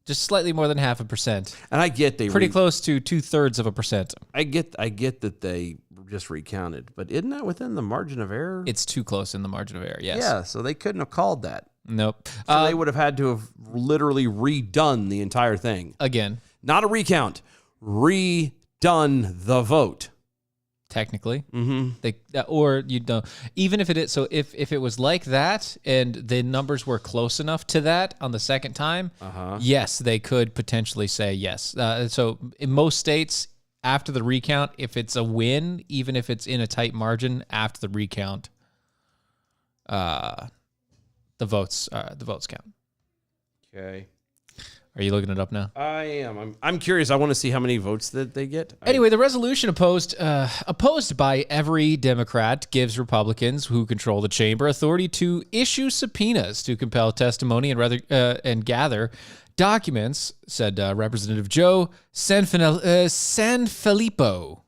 Just slightly more than 0.5%. And I get pretty close to 2/3%. I get that they just recounted, but isn't that within the margin of error? It's too close in the margin of error. Yes. Yeah, so they couldn't have called that. Nope. So they would have had to have literally redone the entire thing. Again, Not a recount. Redone the vote. technically, Mm-hmm. or you don't. Even if it is, so if it was like that and the numbers were close enough to that on the second time, yes, they could potentially say yes. So in most states, after the recount, if it's a win, even if it's in a tight margin, after the recount, the votes count. Okay. Are you looking it up now? I am. I'm curious. I want to see how many votes that they get. Anyway, the resolution opposed by every Democrat gives Republicans who control the chamber authority to issue subpoenas to compel testimony and gather documents, said Representative Joe Sanfilippo.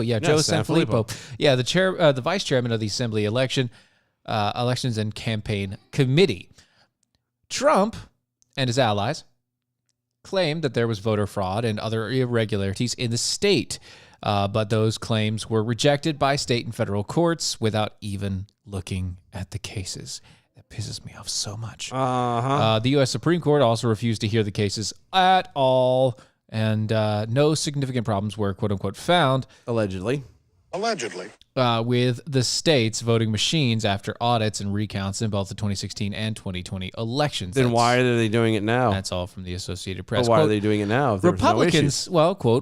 Yeah, Joe Sanfilippo. Yeah, the vice chairman of the Assembly Elections and Campaign Committee. Trump and his allies claimed that there was voter fraud and other irregularities in the state, but those claims were rejected by state and federal courts without even looking at the cases. That pisses me off so much. The U.S. Supreme Court also refused to hear the cases at all, and no significant problems were, quote-unquote, found. Allegedly. With the state's voting machines after audits and recounts in both the 2016 and 2020 elections. Then why are they doing it now? That's all from the Associated Press. Well, why Quote, are they doing it now? If there was no issues?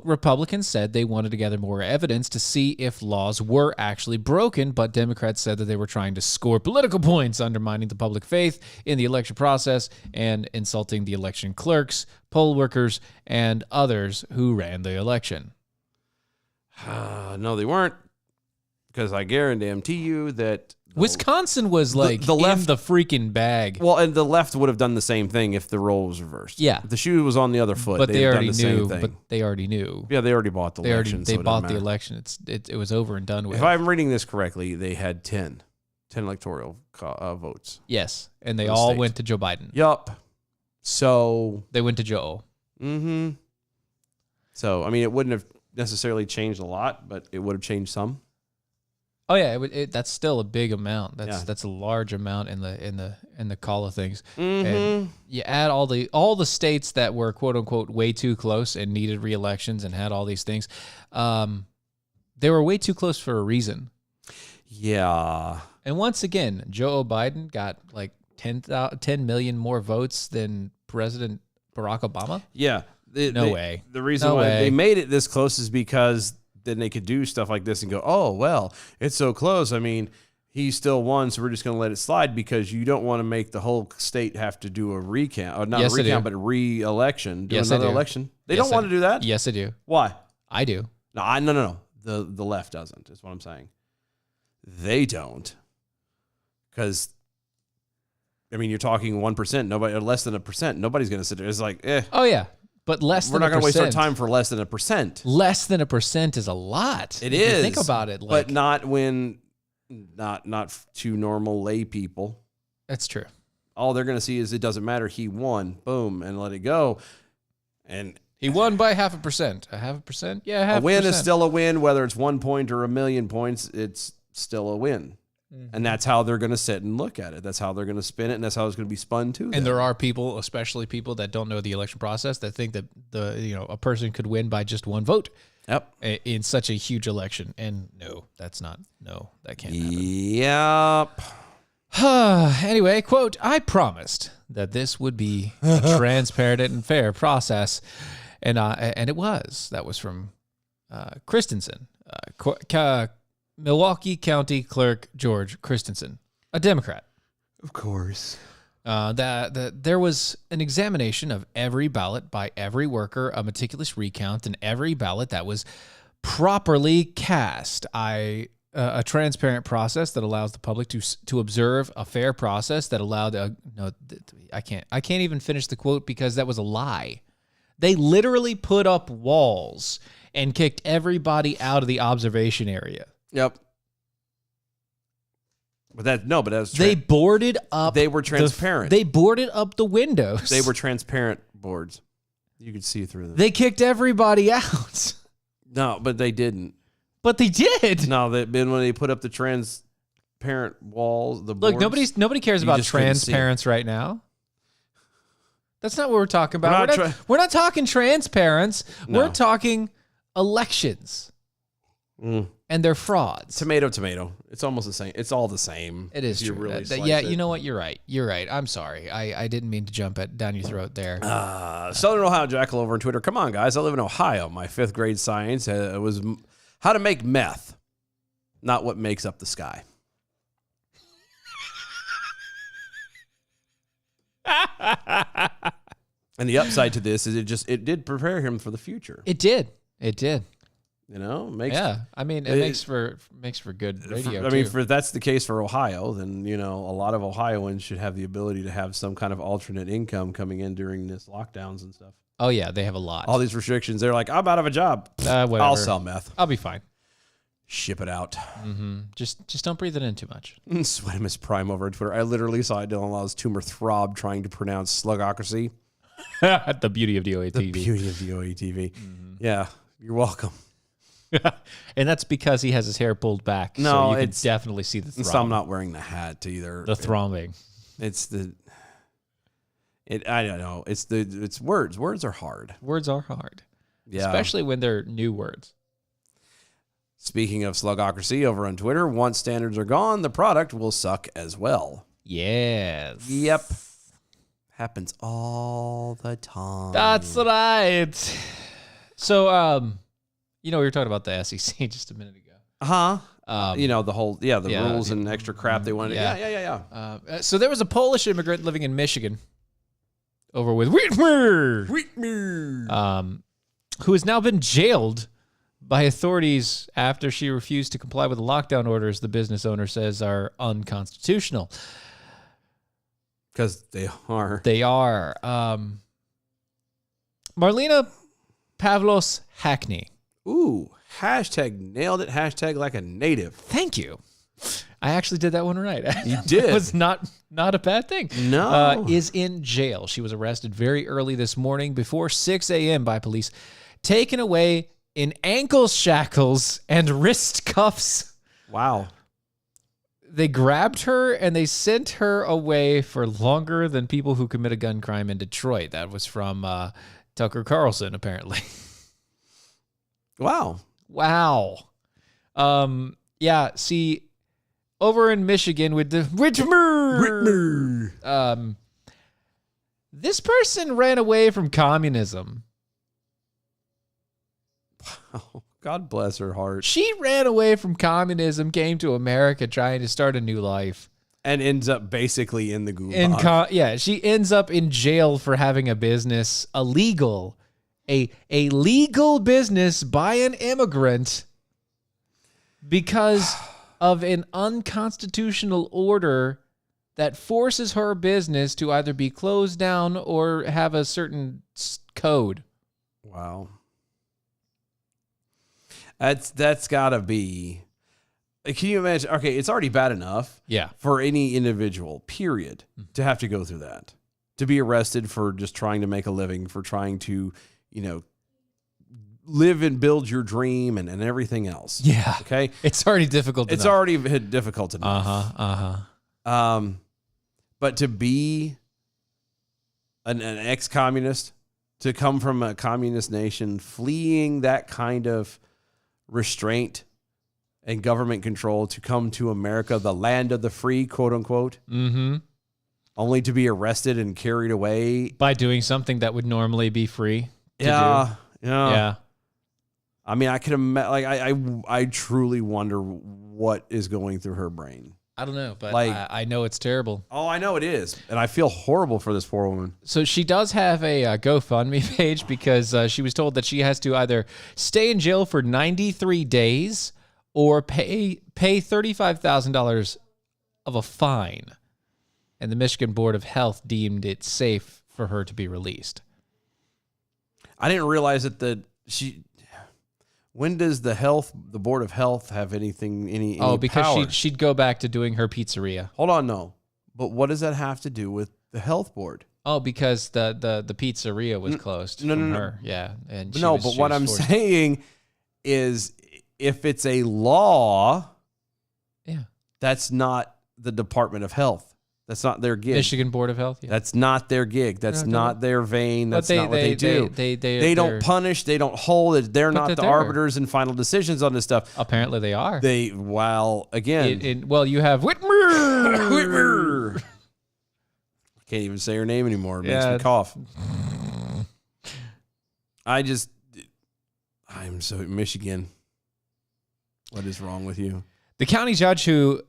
Republicans said they wanted to gather more evidence to see if laws were actually broken, but Democrats said that they were trying to score political points, undermining the public faith in the election process and insulting the election clerks, poll workers, and others who ran the election. No, they weren't. Because I guarantee you that Wisconsin was like the left, in the freaking bag. Well, and the left would have done the same thing if the role was reversed. Yeah. If the shoe was on the other foot, but they already done the knew. same thing. But they already knew. Yeah, they already bought the election. They so bought the election. It was over and done with. If I'm reading this correctly, they had 10 electoral votes. Yes, and they all went to Joe Biden. Yup. So they went to Joe. Mm-hmm. So I mean, it wouldn't have necessarily changed a lot, but it would have changed some. Oh yeah, that's still a big amount. That's a large amount in the call of things. Mm-hmm. And you add all the states that were quote unquote way too close and needed re-elections and had all these things. They were way too close for a reason. Yeah. And once again, Joe Biden got like 10 million more votes than President Barack Obama. Yeah. No way. The reason why they made it this close is because then they could do stuff like this and go, oh, well, it's so close. I mean, he still won, so we're just going to let it slide because you don't want to make the whole state have to do a recount. Or not a recount, but a re-election. Do another election. They don't want to do that? Yes, I do. Why? I do. No. The left doesn't, is what I'm saying. They don't. Because, I mean, you're talking 1%, nobody, or less than 1%. Nobody's going to sit there. It's like, Oh, yeah. But less than 1%. We're not going to waste our time for less than 1%. Less than 1% is a lot. It is. Think about it. But not when, not to normal lay people. That's true. All they're going to see is it doesn't matter. He won. Boom. And let it go. And he won by 0.5%. 0.5%? Yeah, 0.5%. A win is still a win. Whether it's 1 point or 1,000,000 points, it's still a win. And that's how they're going to sit and look at it. That's how they're going to spin it, and that's how it's going to be spun too. And there are people, especially people that don't know the election process, that think that a person could win by just one vote. Yep. In such a huge election. And that can't happen. Yep. Anyway, quote, I promised that this would be a transparent and fair process. And it was. That was from Christensen. Milwaukee County Clerk George Christensen, a Democrat. Of course. That there was an examination of every ballot by every worker, a meticulous recount, and every ballot that was properly cast. A transparent process that allows the public to observe, a fair process that allowed. I can't even finish the quote because that was a lie. They literally put up walls and kicked everybody out of the observation area. Yep. But that's They boarded up. They were transparent. They boarded up the windows. They were transparent boards. You could see through them. They kicked everybody out. No, but they didn't. But they did. No, when they put up the transparent walls, the Look, boards, nobody cares you about just couldn't see it. transparents right now. That's not what we're talking about. We're We're not we're not talking transparents. No. We're talking elections. And they're frauds. Tomato. It's almost the same. It's all the same. It is if you true. really slice Yeah, it. you know what? You're right. You're right. I'm sorry. I didn't mean to jump down your throat there. Southern Ohio Jackal over on Twitter. Come on, guys. I live in Ohio. My 5th grade science was how to make meth, not what makes up the sky. And the upside to this is it did prepare him for the future. It did. You know, makes I mean, it makes for good radio. I mean, too. if that's the case for Ohio, then you know a lot of Ohioans should have the ability to have some kind of alternate income coming in during this lockdowns and stuff. Oh yeah, they have a lot. All these restrictions, they're like, I'm out of a job. Whatever. I'll sell meth. I'll be fine. Ship it out. Just don't breathe it in too much. Sweatimus Prime over on Twitter. I literally saw Dylan Law's tumor throb trying to pronounce slugocracy. The beauty of DOA The TV. beauty of DOA TV. Yeah, you're welcome. And that's because he has his hair pulled back. No, so you can it's- definitely see the throb. So I'm not wearing the hat either. The thrombing. I don't know. It's words. Words are hard. Words are hard. Yeah. Especially when they're new words. Speaking of slugocracy over on Twitter, once standards are gone, the product will suck as well. Yes. Yep. Happens all the time. That's right. So, we were talking about the SEC just a minute ago. Uh-huh. The whole, yeah, rules and extra crap they wanted. Yeah. So there was a Polish immigrant living in Michigan over with Whitmer, who has now been jailed by authorities after she refused to comply with the lockdown orders the business owner says are unconstitutional. Because they are. They are. Marlena Pavlos Hackney. Ooh, hashtag nailed it. Hashtag like a native. Thank you. I actually did that one right. You did. It was not a bad thing. No. Is in jail. She was arrested very early this morning before 6 a.m. by police, taken away in ankle shackles and wrist cuffs. Wow. They grabbed her and they sent her away for longer than people who commit a gun crime in Detroit. That was from Tucker Carlson, apparently. Wow. Wow. Yeah, see, over in Michigan with the Whitmer. This person ran away from communism. Oh, God bless her heart. She ran away from communism, came to America trying to start a new life. And ends up basically in the gulag. She ends up in jail for having a business, a legal business by an immigrant because of an unconstitutional order that forces her business to either be closed down or have a certain code. Wow. That's gotta be. Can you imagine? Okay, it's already bad enough. Yeah. For any individual, period, to have to go through that, to be arrested for just trying to make a living, for trying to, live and build your dream and everything else. Yeah. Okay. It's already difficult. It's already difficult enough. But to be an ex-communist, to come from a communist nation, fleeing that kind of restraint and government control, to come to America, the land of the free, quote unquote, only to be arrested and carried away by doing something that would normally be free to do. Yeah. I mean, I can imagine. I truly wonder what is going through her brain. I don't know, but Like- I know it's terrible. Oh, I know it is, and I feel horrible for this poor woman. So she does have a GoFundMe page because she was told that she has to either stay in jail for 93 days or pay $35,000 of a fine. And the Michigan Board of Health deemed it safe for her to be released. I didn't realize that when does the Board of Health have any because power? she'd go back to doing her pizzeria. Hold on, no. But what does that have to do with the health board? Oh, because the pizzeria was closed. No, from no. her. Yeah, and But what I'm saying is, if it's a law, yeah, that's not the Department of Health. That's not their gig. Michigan Board of Health. Yeah. That's not their gig. That's not their vein. That's not what they do. They don't punish. They don't hold it. They're not the they're- arbiters and final decisions on this stuff. Apparently, they are. Again, Well, you have Whitmer. Can't even say her name anymore. It makes Yeah. me cough. I'm so Michigan. What is wrong with you? The county judge who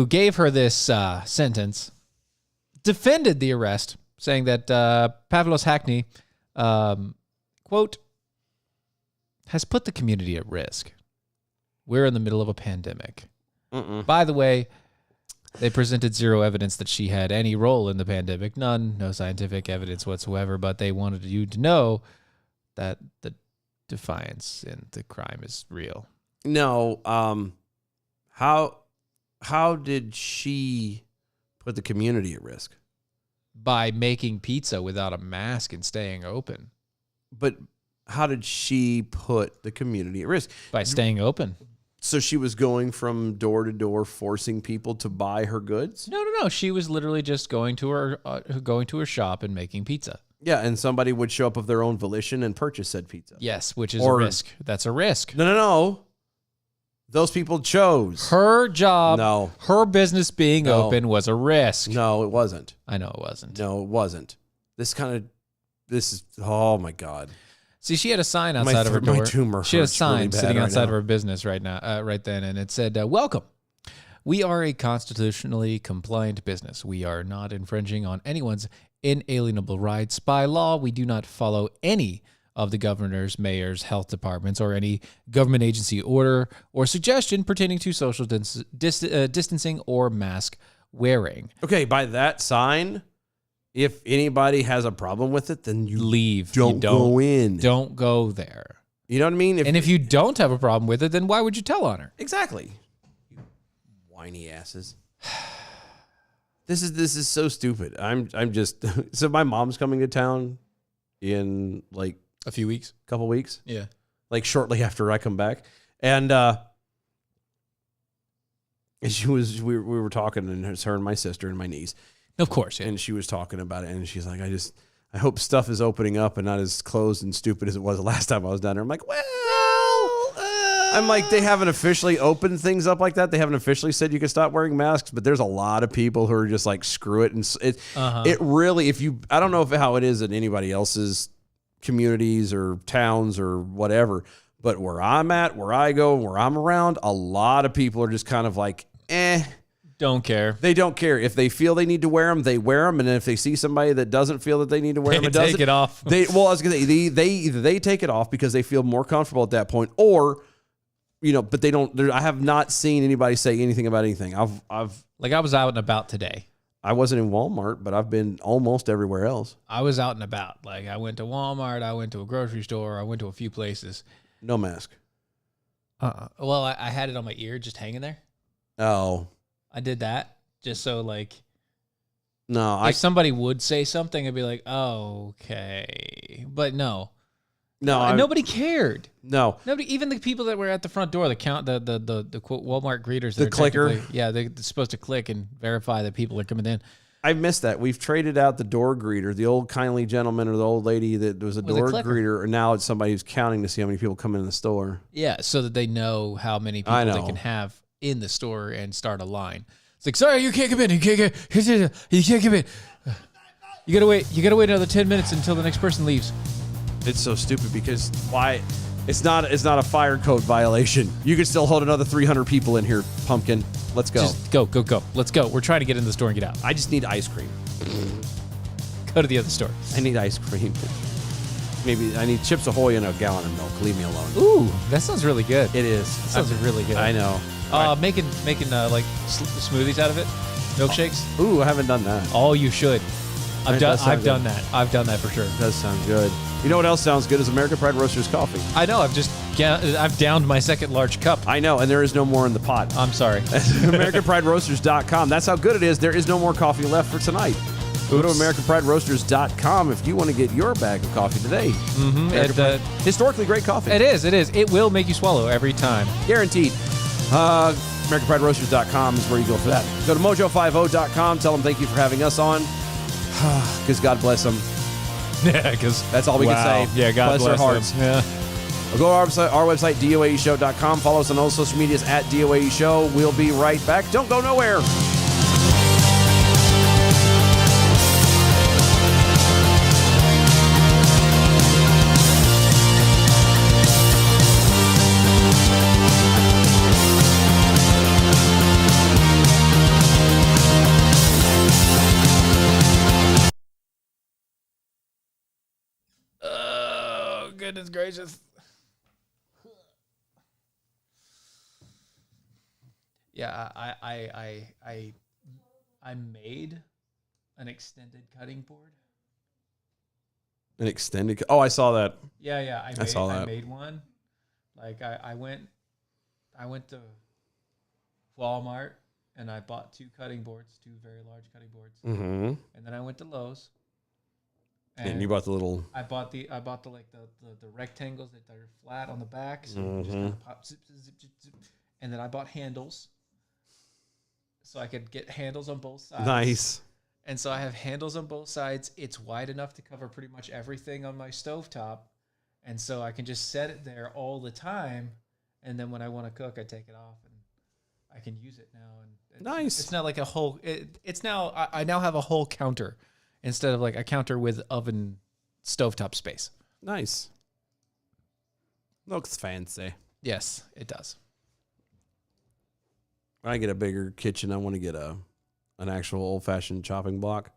gave her this sentence defended the arrest, saying that Pavlos Hackney, quote, has put the community at risk. We're in the middle of a pandemic. By the way, they presented zero evidence that she had any role in the pandemic. No scientific evidence whatsoever, but they wanted you to know that the defiance in the crime is real. No. How did she put the community at risk? By making pizza without a mask and staying open. But how did she put the community at risk? By staying open. So she was going from door to door, forcing people to buy her goods? No. She was literally just going to her shop and making pizza. Yeah, and somebody would show up of their own volition and purchase said pizza. Yes, which is a risk. That's a risk. No. Those people chose. Her job, No. her business being open was a risk. No, it wasn't. I know it wasn't. No, it wasn't. Oh my God. See, she had a sign outside of her door. My tumor She had a hurts sign really bad sitting right outside of now. her business right now, right then, and it said, "Welcome. We are a constitutionally compliant business. We are not infringing on anyone's inalienable rights. By law, we do not follow any of the governor's, mayor's, health departments, or any government agency order or suggestion pertaining to social distancing or mask wearing." Okay, by that sign, if anybody has a problem with it, then you Leave. don't go in. Don't go there. You know what I mean? And if you don't have a problem with it, then why would you tell on her? Exactly. You whiny asses. This is so stupid. I'm just so my mom's coming to town in like A few weeks. a couple weeks. Yeah. Like shortly after I come back. And we were talking, and it's her and my sister and my niece. Of course. Yeah. And she was talking about it, and she's like, I hope stuff is opening up and not as closed and stupid as it was the last time I was down there. I'm like, I'm like, they haven't officially opened things up like that. They haven't officially said you can stop wearing masks, but there's a lot of people who are just like, screw it. And it really, I don't know how it is in anybody else's communities or towns or whatever, but where I'm at, where I go, where I'm around, a lot of people are just kind of like, Don't care. They don't care. If they feel they need to wear them, they wear them. And if they see somebody that doesn't feel that they need to wear them, it doesn't. Take it off. I was going to say, they either they take it off because they feel more comfortable at that point, or, but they don't. I have not seen anybody say anything about anything. I was out and about today. I wasn't in Walmart, but I've been almost everywhere else. I was out and about. Like, I went to Walmart. I went to a grocery store. I went to a few places. No mask. Well, I had it on my ear just hanging there. Oh. I did that just so, like, no. if somebody would say something, I'd be like, oh, okay. But no. Nobody cared. No. Nobody, even the people that were at the front door, the quote Walmart greeters. The clicker. Yeah, they're supposed to click and verify that people are coming in. I missed that. We've traded out the door greeter, the old kindly gentleman or the old lady that was a door greeter, and now it's somebody who's counting to see how many people come in the store. Yeah, so that they know how many people they can have in the store and start a line. It's like, sorry, you can't come in. You can't come in. You gotta wait. You gotta wait another 10 minutes until the next person leaves. It's so stupid because why? It's not a fire code violation. You can still hold another 300 people in here, pumpkin. Let's go. Just go. Let's go. We're trying to get in the store and get out. I just need ice cream. Go to the other store. I need ice cream. Maybe I need Chips Ahoy and a gallon of milk. Leave me alone. Ooh, that sounds really good. It is. That sounds really good. I know. Making like smoothies out of it, milkshakes. Ooh, I haven't done that. Oh, you should. I've done good. that. I've done that for sure. It does sound good. You know what else sounds good is American Pride Roasters coffee. I know. I've downed my second large cup. I know, and there is no more in the pot. I'm sorry. AmericanPrideRoasters.com. That's how good it is. There is no more coffee left for tonight. Go to AmericanPrideRoasters.com if you want to get your bag of coffee today. Historically great coffee. It is. It will make you swallow every time. Guaranteed. AmericanPrideRoasters.com is where you go for that. Go to Mojo50.com. Tell them thank you for having us on. Because God bless them. Yeah, because that's all we can say. Yeah, God bless their hearts. them. Yeah. Go to our website, DOAEshow.com. Follow us on all social medias at DOAE Show. We'll be right back. Don't go nowhere. Goodness gracious. Yeah, I made an extended cutting board. An extended. Oh, I saw that. Yeah, I made one. Like I went to Walmart and I bought two cutting boards, two very large cutting boards. Mm-hmm. And then I went to Lowe's. And you bought the little. I bought the rectangles that are flat on the back, so you just kind of pop, zip, zip, zip, zip. And then I bought handles, so I could get handles on both sides. Nice. And so I have handles on both sides. It's wide enough to cover pretty much everything on my stovetop, and so I can just set it there all the time. And then when I want to cook, I take it off and I can use it now. And nice. It's not like a whole. It's now I now have a whole counter. Instead of like a counter with oven stovetop space. Nice. Looks fancy. Yes, it does. When I get a bigger kitchen, I want to get an actual old-fashioned chopping block.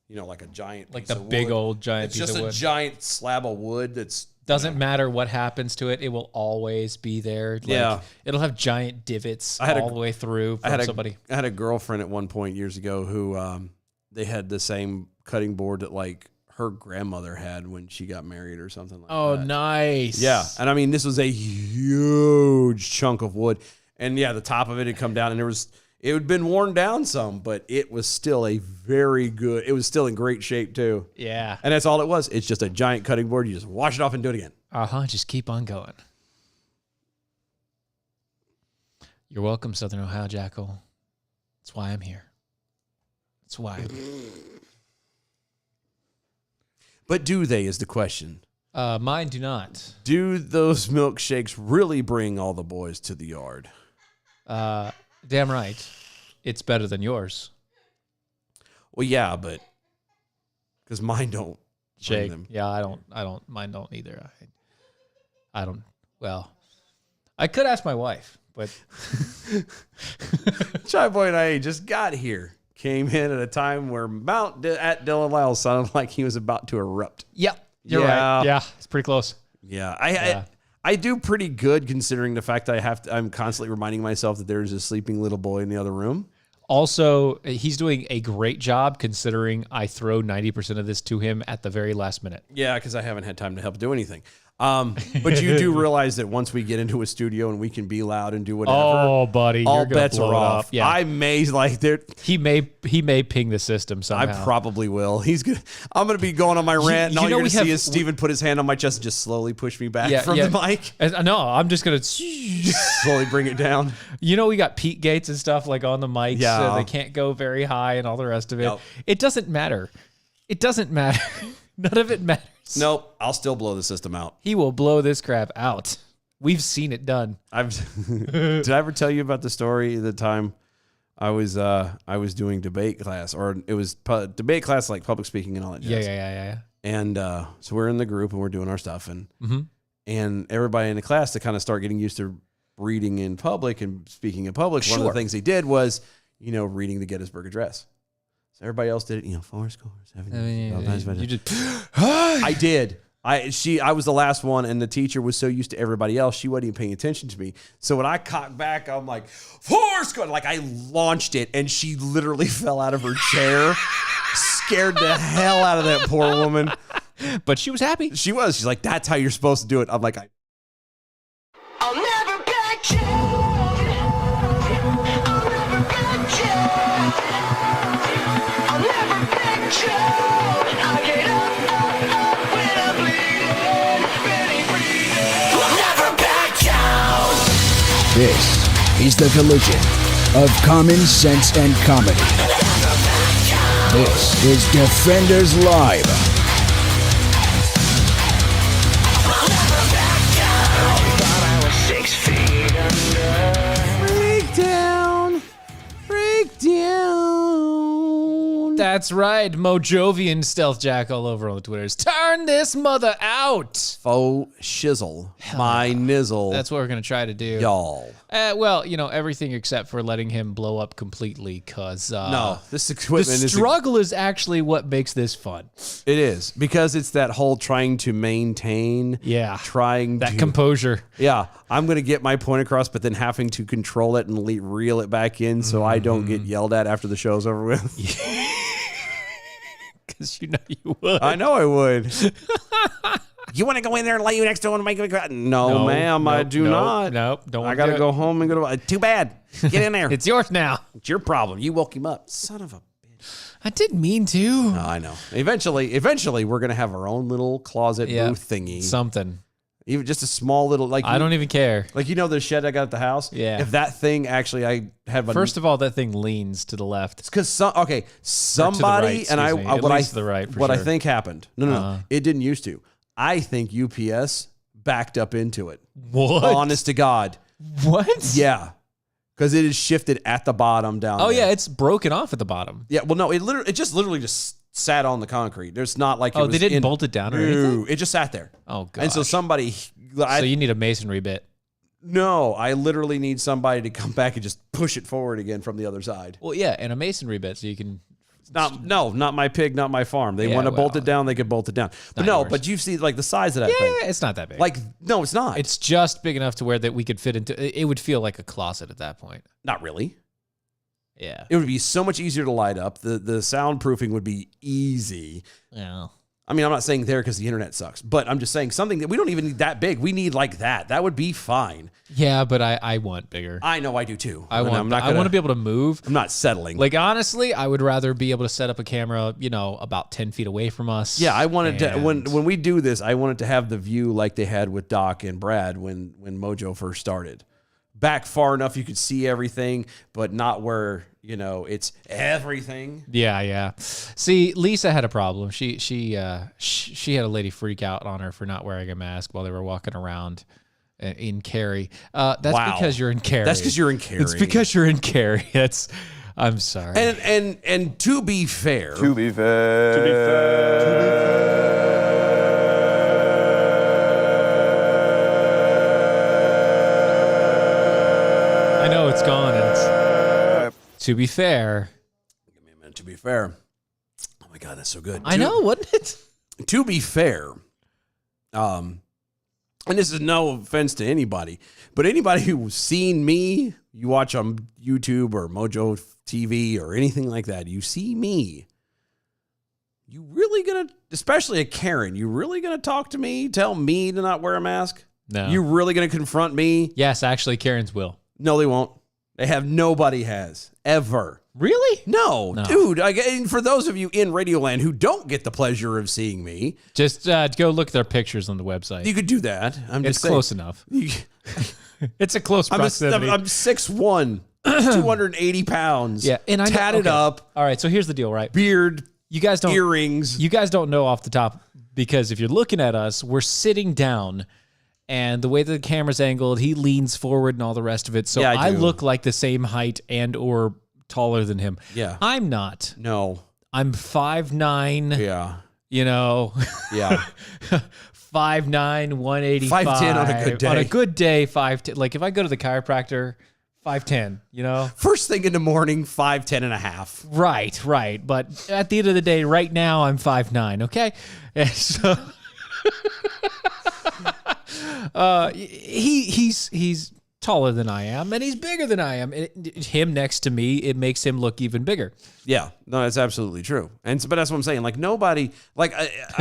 You know, like a giant like piece the of big wood. old giant it's piece of wood. just a giant slab of wood that's... Doesn't matter what happens to it. It will always be there. Like, yeah. It'll have giant divots all the way through from somebody. I had a girlfriend at one point years ago who they had the same cutting board that like her grandmother had when she got married or something like that. Oh, nice. Yeah. And I mean, this was a huge chunk of wood. And yeah, the top of it had come down and it had been worn down some, but it was still it was still in great shape too. Yeah. And that's all it was. It's just a giant cutting board. You just wash it off and do it again. Just keep on going. You're welcome, Southern Ohio Jackal. That's why I'm here. That's why I'm here. But do they is the question. Mine do not. Do those milkshakes really bring all the boys to the yard? Damn right. It's better than yours. Well, yeah, but because mine don't Shake. them. Yeah, I don't. Mine don't either. I don't. Well, I could ask my wife, but Chai Boy and I just got here. Came in at a time where at Dylan Lyles sounded like he was about to erupt. Yep, you're right. Yeah, it's pretty close. Yeah, I do pretty good considering the fact that I'm constantly reminding myself that there's a sleeping little boy in the other room. Also, he's doing a great job considering I throw 90% of this to him at the very last minute. Yeah, because I haven't had time to help do anything. But you do realize that once we get into a studio and we can be loud and do whatever. Oh, buddy, all bets are off. Yeah. I may like there. He may ping the system somehow. I probably will. I'm gonna be going on my rant, and all you're gonna see is Steven put his hand on my chest and just slowly push me back from the mic. No, I'm just gonna slowly bring it down. You know, we got peak gates and stuff like on the mics. Yeah. So they can't go very high and all the rest of it. Yep. It doesn't matter. It doesn't matter. None of it matters. Nope. I'll still blow the system out. He will blow this crap out. We've seen it done. Did I ever tell you about the story the time I was doing debate class, or it was debate class like public speaking and all that jazz. Yeah. And so we're in the group and we're doing our stuff, and everybody in the class to kind of start getting used to reading in public and speaking in public. One of the things they did was, reading the Gettysburg Address. So everybody else did it, 4 scores. You just I did. I was the last one, and the teacher was so used to everybody else, she wasn't even paying attention to me. So when I cocked back, I'm like, 4 scores. Like I launched it, and she literally fell out of her chair, scared the hell out of that poor woman. But she was happy. She was. She's like, that's how you're supposed to do it. I'm like, I'll never back down. I'll never back down. I'll never back down. I get up when I'm bleeding, really bleeding. I'll never back down. This is the collision of common sense and comedy. This is Defenders Live. Thought I was 6 feet under. breakdown. That's right. Mojovian Stealth Jack all over on the Twitters. Turn this mother out. Faux shizzle. My nizzle. That's what we're going to try to do. y'all. Well, everything except for letting him blow up completely because No, this the equipment is... struggle is actually what makes this fun. It is. Because it's that whole trying to maintain. Yeah. Trying That to... composure. Yeah, I'm going to get my point across, but then having to control it and reel it back in so I don't get yelled at after the show's over with. Because you would. I know I would. You want to go in there and lay you next to him and make it? No, ma'am, I do not. Nope, don't I want got to to go home and go to... Too bad. Get in there. It's yours now. It's your problem. You woke him up. Son of a... I didn't mean to. No, I know. Eventually, we're going to have our own little closet booth thingy. Something. Even just a small little... like. I don't even care. Like, the shed I got at the house? Yeah. If that thing actually... I have a... First of all, that thing leans to the left. It's because somebody right, and I excuse me. It what I leans to the right for what I sure. think happened. No, it didn't used to. I think UPS backed up into it. What? Honest to God, What? yeah, because it is shifted at the bottom down. Oh, there. yeah, it's broken off at the bottom. Yeah. Well, no, it literally just sat on the concrete. There's not like Oh, they didn't bolt it down or anything? It just sat there. Oh, God. And so somebody, So you need a masonry bit. no, I literally need somebody to come back and just push it forward again from the other side. Well, yeah, and a masonry bit so you can... Not my pig, not my farm. They Yeah, want to bolt well, it down, they could bolt it down. But not no, yours. but you see like the size of that thing. Yeah, it's not that big. Like, no, it's not. It's just big enough to where that we could fit into... It would feel like a closet at that point. Not really. Yeah. It would be so much easier to light up. The soundproofing would be easy. Yeah. I mean, I'm not saying there because the internet sucks, but I'm just saying something that we don't even need that big. We need like that. That would be fine. Yeah, but I want bigger. I know I do too. I And want to be able to move. I'm not settling. Like, honestly, I would rather be able to set up a camera, about 10 feet away from us. yeah, I wanted to And- when we do this, I wanted to have the view like they had with Doc and Brad when Mojo first started. Back far enough you could see everything, but not where, it's everything. Yeah. See, Lisa had a problem. She had a lady freak out on her for not wearing a mask while they were walking around in Cary. That's Wow. because you're in Cary. That's because you're in Cary. It's because you're in Cary. I'm sorry. And to be fair, I know it's gone. And it's, to be fair, give me a minute. To be fair, oh my God, that's so good. I know, wasn't it? To be fair, and this is no offense to anybody, but anybody who's seen me, you watch on YouTube or Mojo TV or anything like that, you see me, you really gonna, especially a Karen, you really gonna talk to me, tell me to not wear a mask? No. You really gonna confront me? Yes, actually, Karen's will. No, they won't. They have. Nobody has ever. Really? No, dude. And for those of you in Radioland who don't get the pleasure of seeing me, Just go look at their pictures on the website. you could do that. I'm It's just saying. close enough. You- It's a close proximity. I'm 6'1", 280 pounds. Yeah, and I know- tatted okay. up, All right, so here's the deal, right? beard, You guys don't earrings. You guys don't know off the top because if you're looking at us, we're sitting down and the way that the camera's angled, he leans forward and all the rest of it. So Yeah, I I do. look like the same height and or taller than him. Yeah. I'm not. No. I'm 5'9", Yeah. Yeah. Yeah. 5'9", 185. 5'10" on a good day. On a good day, 5'10". Like if I go to the chiropractor, 5'10", First thing in the morning, 5'10" and a half. Right. But at the end of the day, right now I'm 5'9", okay? And so he's taller than I am, and he's bigger than I am. Him next to me, it makes him look even bigger. Yeah, no, that's absolutely true. But that's what I'm saying. Like nobody, like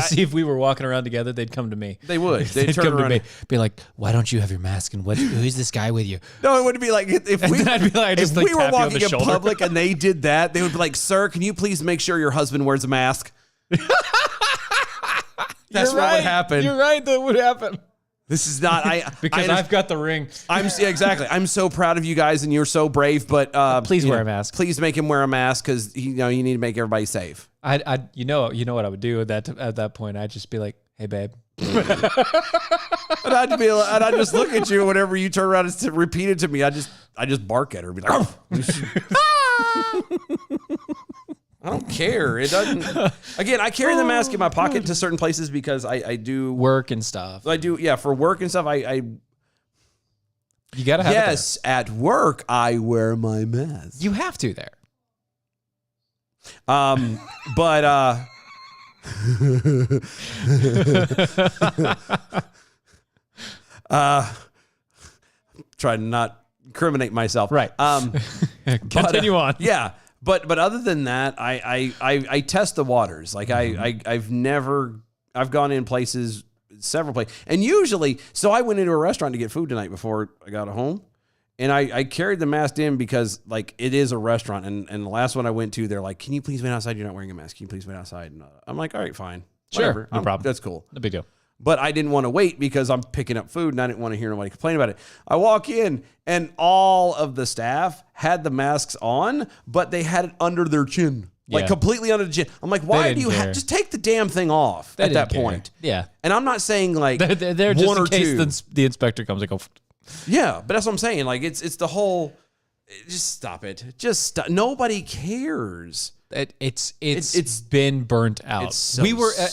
See, if we were walking around together, they'd come to me. they would. They'd turn come around. to me, be like, "Why don't you have your mask? And who's this guy with you?" No, it wouldn't be like if we, then I'd be like, if just, like, we were tap you on walking the in shoulder. public and they did that, they would be like, "Sir, can you please make sure your husband wears a mask?" That's You're what right. would happen. You're right. That would happen. This is not Because I've got the ring. Exactly. I'm so proud of you guys, and you're so brave. But Please you wear know, a mask. Please make him wear a mask because you need to make everybody safe. You know what I would do at that point? I'd just be like, "Hey, babe." And I'd just look at you whenever you turn around and repeat it to me. I just bark at her and be like, I don't care. It doesn't. Again, I carry the mask in my pocket to certain places because I do Work and stuff. I do, yeah, for work and stuff. You gotta have yes, at work I wear my mask. it there. You have to there. But try to not incriminate myself. Right. Continue on. Yeah. But other than that, I test the waters. Like I've gone in several places, and usually, so I went into a restaurant to get food tonight before I got home, and I carried the mask in because like it is a restaurant, and the last one I went to, they're like, "Can you please wait outside? You're not wearing a mask. Can you please wait outside?" And I'm like, "All right, fine, Sure, whatever, no problem. That's cool." No big deal. But I didn't want to wait because I'm picking up food and I didn't want to hear nobody complain about it. I walk in and all of the staff had the masks on, but they had it under their chin. Like Yeah. completely under the chin. I'm like, why do you care. just take the damn thing off They at that didn't care. point? Yeah. And I'm not saying like They're just one or in case two. the inspector comes and go. Yeah, but that's what I'm saying. Like it's the whole. Just stop it. Just stop. Nobody cares. It's been burnt out. It's so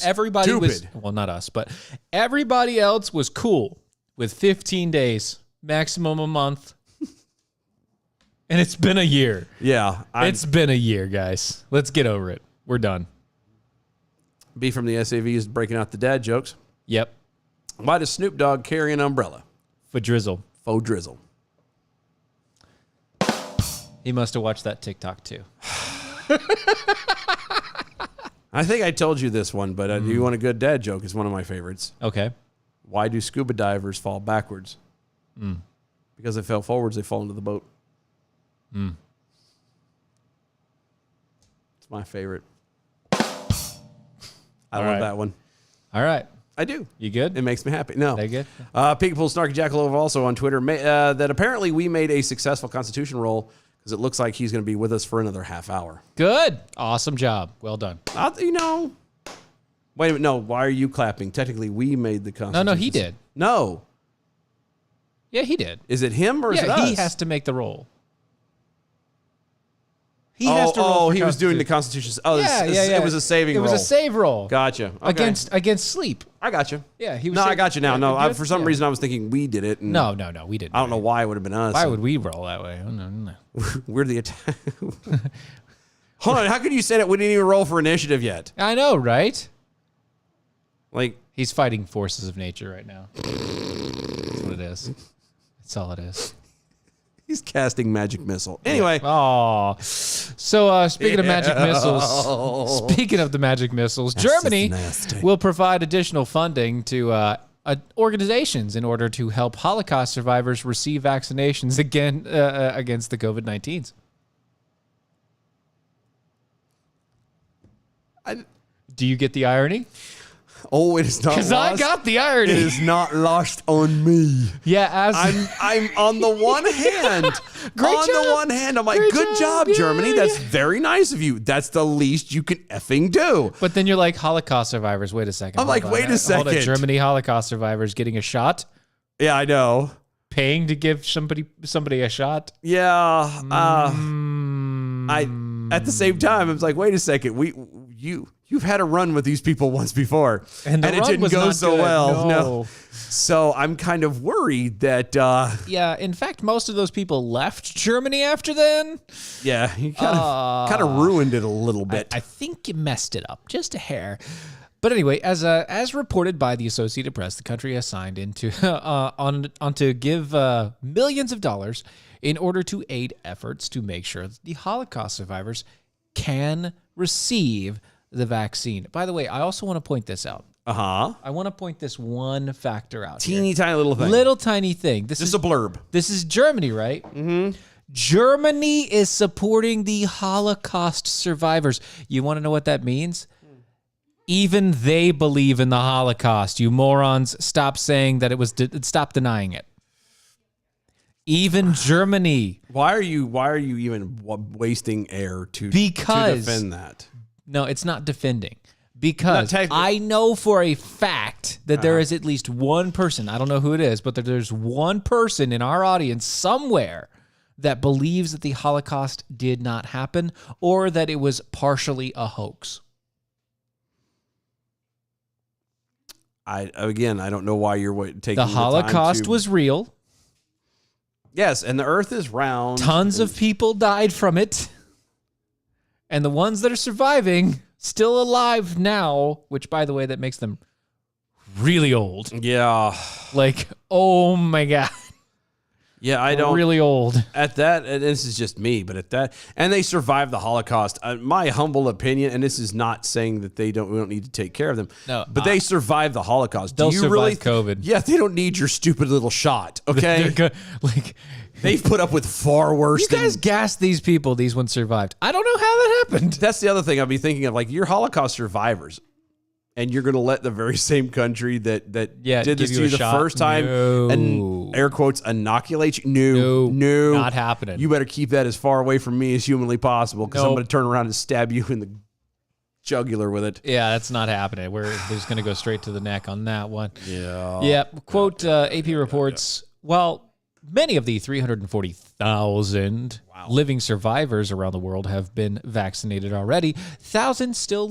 everybody was, stupid. well, not us, but everybody else was cool with 15 days, maximum a month. And it's been a year. Yeah, It's been a year, guys. Let's get over it. We're done. B from the SAV is breaking out the dad jokes. Yep. Why does Snoop Dogg carry an umbrella? For drizzle. Faux drizzle. He must have watched that TikTok too. I think I told you this one, but you want a good dad joke? It's one of my favorites. Okay. Why do scuba divers fall backwards? Because they fell forwards, they fall into the boat. It's my favorite. I love right. that one. All right. I do. You good? It makes me happy. No. They good? Pigpool Snarky Jackalope also on Twitter that apparently we made a successful Constitution roll because it looks like he's going to be with us for another half hour. Good. Awesome job. Well done. Wait a minute. No, why are you clapping? Technically, we made the Constitution. No, he did. No. Yeah, he did. Is it him or is it Yeah, us? he has to make the roll. He He was doing the Constitution. Oh, Yeah. It was a saving roll. It was a save roll. Gotcha. Okay. Against sleep. I got you. Yeah, he was. No, I saving- got you now. Yeah, No, good? for some Yeah. reason I was thinking we did it. And No, we didn't. I don't know why it would have been us. Why would we roll that way? Oh, no. We're the attack. Hold on. How could you say that we didn't even roll for initiative yet? I know, right? Like, He's fighting forces of nature right now. That's what it is. That's all it is. he's casting magic missile. Anyway. Oh, so speaking of magic missiles, speaking of the magic missiles, Germany just nasty. will provide additional funding to organizations in order to help Holocaust survivors receive vaccinations against the COVID-19s. Do you get the irony? Oh, it is not lost. Because I got the irony. It is not lost on me. Yeah, as I'm on the one hand. Great on job. the one hand, I'm like, Great good job. job, Germany. Yeah, That's yeah. very nice of you. That's the least you can effing do. But then you're like, Holocaust survivors. Wait a second. I'm like, Hold on. wait a Hold on. second. Germany Holocaust survivors getting a shot, Yeah, I know. paying to give somebody a shot. Yeah. I at the same time, I was like, wait a second. You've had a run with these people once before, And the it run didn't was go not so good. well. No. So I'm kind of worried that Yeah, in fact, most of those people left Germany after then. you kind of ruined it a little bit. I think you messed it up just a hair. But anyway, as reported by the Associated Press, the country has signed into on to give millions of dollars in order to aid efforts to make sure that the Holocaust survivors can receive the vaccine. By the way, I also want to point this out. I want to point this one factor out. Teeny tiny little thing. Little tiny thing. This Just is a blurb. This is Germany, right? Mm-hmm. Germany is supporting the Holocaust survivors. You want to know what that means? Even they believe in the Holocaust. You morons, stop saying that it was. Stop denying it. Even Germany. Why are you even wasting air to defend that? No, it's not defending. Because I know for a fact that there is at least one person, I don't know who it is, but that there's one person in our audience somewhere that believes that the Holocaust did not happen or that it was partially a hoax. I don't know why you're taking the Holocaust was real. Yes, and the earth is round. Tons of people died from it. And the ones that are surviving, still alive now, which, by the way, that makes them really old. Yeah. Like, oh my God. Yeah, I don't. Really old. At that, and this is just me, but at that, and they survived the Holocaust. My humble opinion, and this is not saying that we don't need to take care of them. No, but they survived the Holocaust. They'll Do you survive really COVID. Yeah, they don't need your stupid little shot. Okay, they've put up with far worse. You guys gassed these people. These ones survived. I don't know how that happened. That's the other thing I'd be thinking of. Like, you're Holocaust survivors, and you're going to let the very same country that did this to you the first time and air quotes inoculate you? No, not happening. You better keep that as far away from me as humanly possible, because I'm going to turn around and stab you in the jugular with it. Yeah, that's not happening. We're just going to go straight to the neck on that one. Yeah. Yeah. Quote, AP reports, well, many of the 340,000 living survivors around the world have been vaccinated already. Thousands still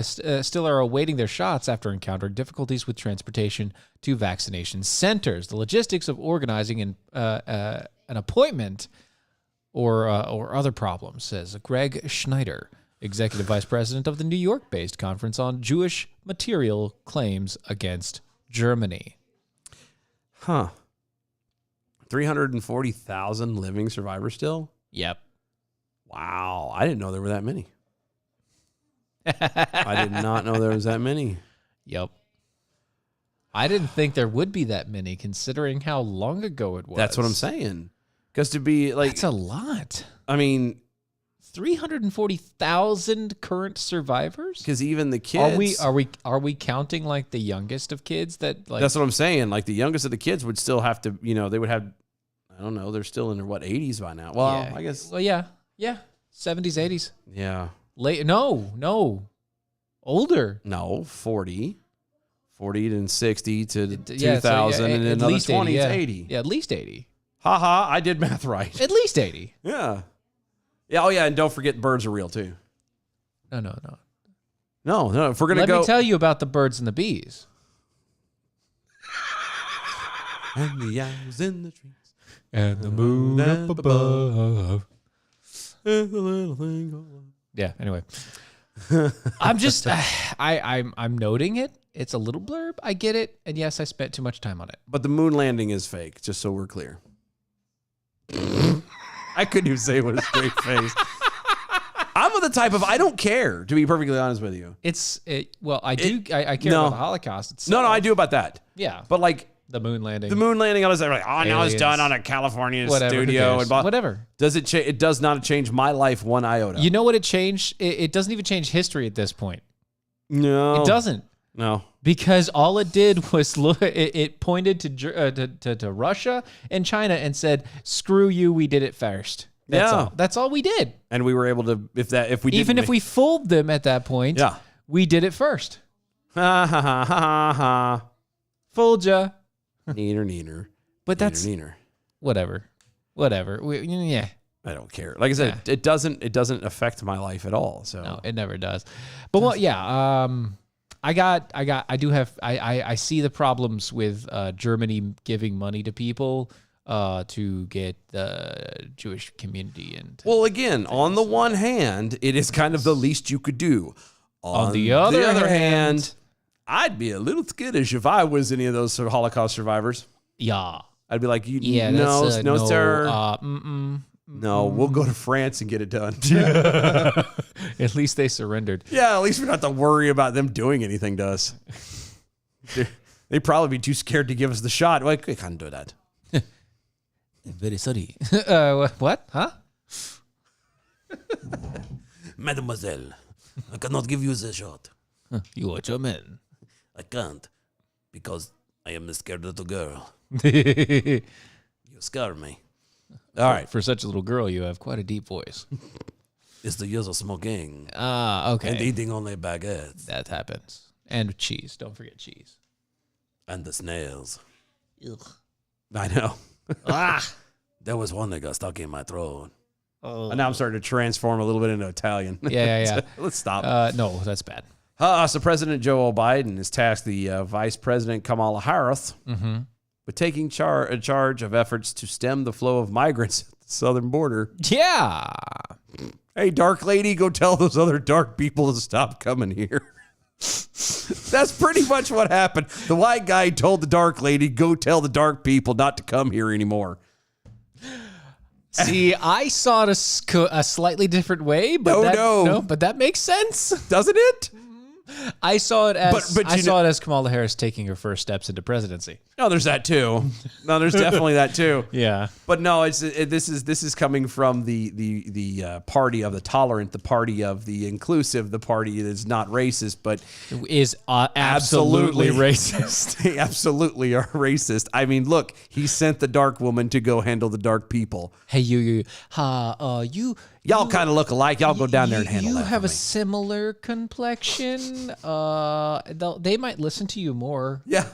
still are awaiting their shots after encountering difficulties with transportation to vaccination centers. The logistics of organizing an appointment or other problems, says Greg Schneider, executive vice president of the New York-based Conference on Jewish Material Claims Against Germany. Huh. 340,000 living survivors still? Yep. Wow. I didn't know there were that many. I did not know there was that many. Yep. I didn't think there would be that many, considering how long ago it was. That's what I'm saying. Because to be like... That's a lot. I mean... 340,000 current survivors? Because even the kids... Are we counting like the youngest of kids that like... That's what I'm saying. Like the youngest of the kids would still have to, they would have... I don't know. They're still in their, 80s by now? Well, yeah. I guess... Well, yeah. Yeah. 70s, 80s. Yeah. Late... No. Older. No, 40. 40 to 60 to 2000, so and then another 20 to 80. Yeah, at least 80. Ha, I did math right. At least 80. Yeah. Yeah. Oh, yeah. And don't forget birds are real, too. No. No. If we're going to go... Let me tell you about the birds and the bees. And the owls in the trees. And the moon up above. And the little thing. Yeah, anyway. I'm just... I'm noting it. It's a little blurb. I get it. And yes, I spent too much time on it. But the moon landing is fake, just so we're clear. I couldn't even say it with a straight face. I'm of the type of, I don't care, to be perfectly honest with you. I care about the Holocaust itself. No, I do about that. Yeah. But like... The moon landing. I was like, now it's done on a California studio. And whatever. Does it change? It does not change my life one iota. You know what it changed? It doesn't even change history at this point. No. It doesn't. No. Because all it did was it pointed to Russia and China and said, "Screw you, we did it first." That's all we did. And we were able to, if we fooled them at that point, we did it first. Ha ha ha ha ha. Fooled ya. Neener. But that's whatever. Yeah. I don't care. Like I said, it doesn't affect my life at all. So no, it never does. But I see the problems with Germany giving money to people to get the Jewish community and. Well, again, on the one hand, it is kind of the least you could do. On the other hand, I'd be a little skittish if I was any of those sort of Holocaust survivors. yeah. I'd be like, Yeah, no, that's no, sir. No, We'll go to France and get it done. At least they surrendered. Yeah, at least we don't have to worry about them doing anything to us. They'd probably be too scared to give us the shot. Like, we can't do that. Very sorry. What? Huh? Mademoiselle, I cannot give you the shot. You are German. I can't because I am a scared little girl. You scare me. All right. For such a little girl, you have quite a deep voice. It's the years of smoking Okay. and eating only baguettes That happens. And cheese. Don't forget cheese. and the snails. Ugh. I know. Ah. There was one that got stuck in my throat. Oh. And now I'm starting to transform a little bit into Italian. Yeah. Let's stop. No, that's bad. So President Joe Biden has tasked the Vice President Kamala Harris with taking charge of efforts to stem the flow of migrants at the southern border. Yeah. Hey, dark lady, go tell those other dark people to stop coming here. That's pretty much what happened. The white guy told the dark lady, go tell the dark people not to come here anymore. See, I saw it a slightly different way, but but that makes sense. Doesn't it? I saw it as But I saw it as Kamala Harris taking her first steps into presidency. No, there's that too. No, there's definitely that too. Yeah. But no, this is coming from the party of the tolerant, the party of the inclusive, the party that's not racist, but Is absolutely racist. They absolutely are racist. I mean, look, he sent the dark woman to go handle the dark people. Hey, you Y'all kind of look alike. Y'all go down there and handle that. You have for a me. similar complexion. They might listen to you more. Yeah.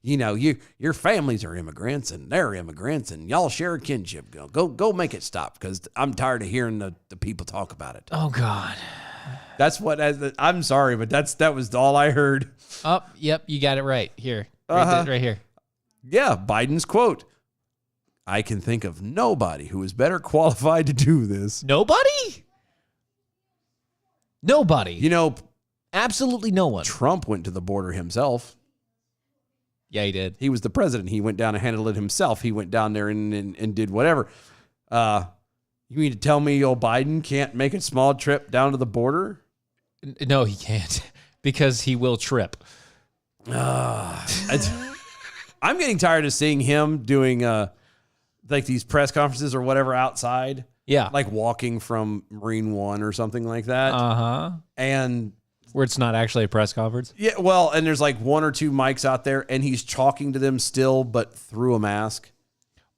You know, your families are immigrants and they're immigrants and y'all share a kinship. Go make it stop because I'm tired of hearing the people talk about it. Oh God. That's what I'm sorry, but that was all I heard. Oh, yep, you got it right here. Right here. Yeah, Biden's quote. I can think of nobody who is better qualified to do this. Nobody? You know, Absolutely no one. Trump went to the border himself. Yeah, he did. He was the president. He went down and handled it himself. He went down there and did whatever. You mean to tell me old Biden can't make a small trip down to the border? No, he can't because he will trip. I'm getting tired of seeing him doing like these press conferences or whatever outside. Yeah. Like walking from Marine One or something like that. And Where it's not actually a press conference. yeah, well, and there's like one or two mics out there and he's talking to them still, but through a mask.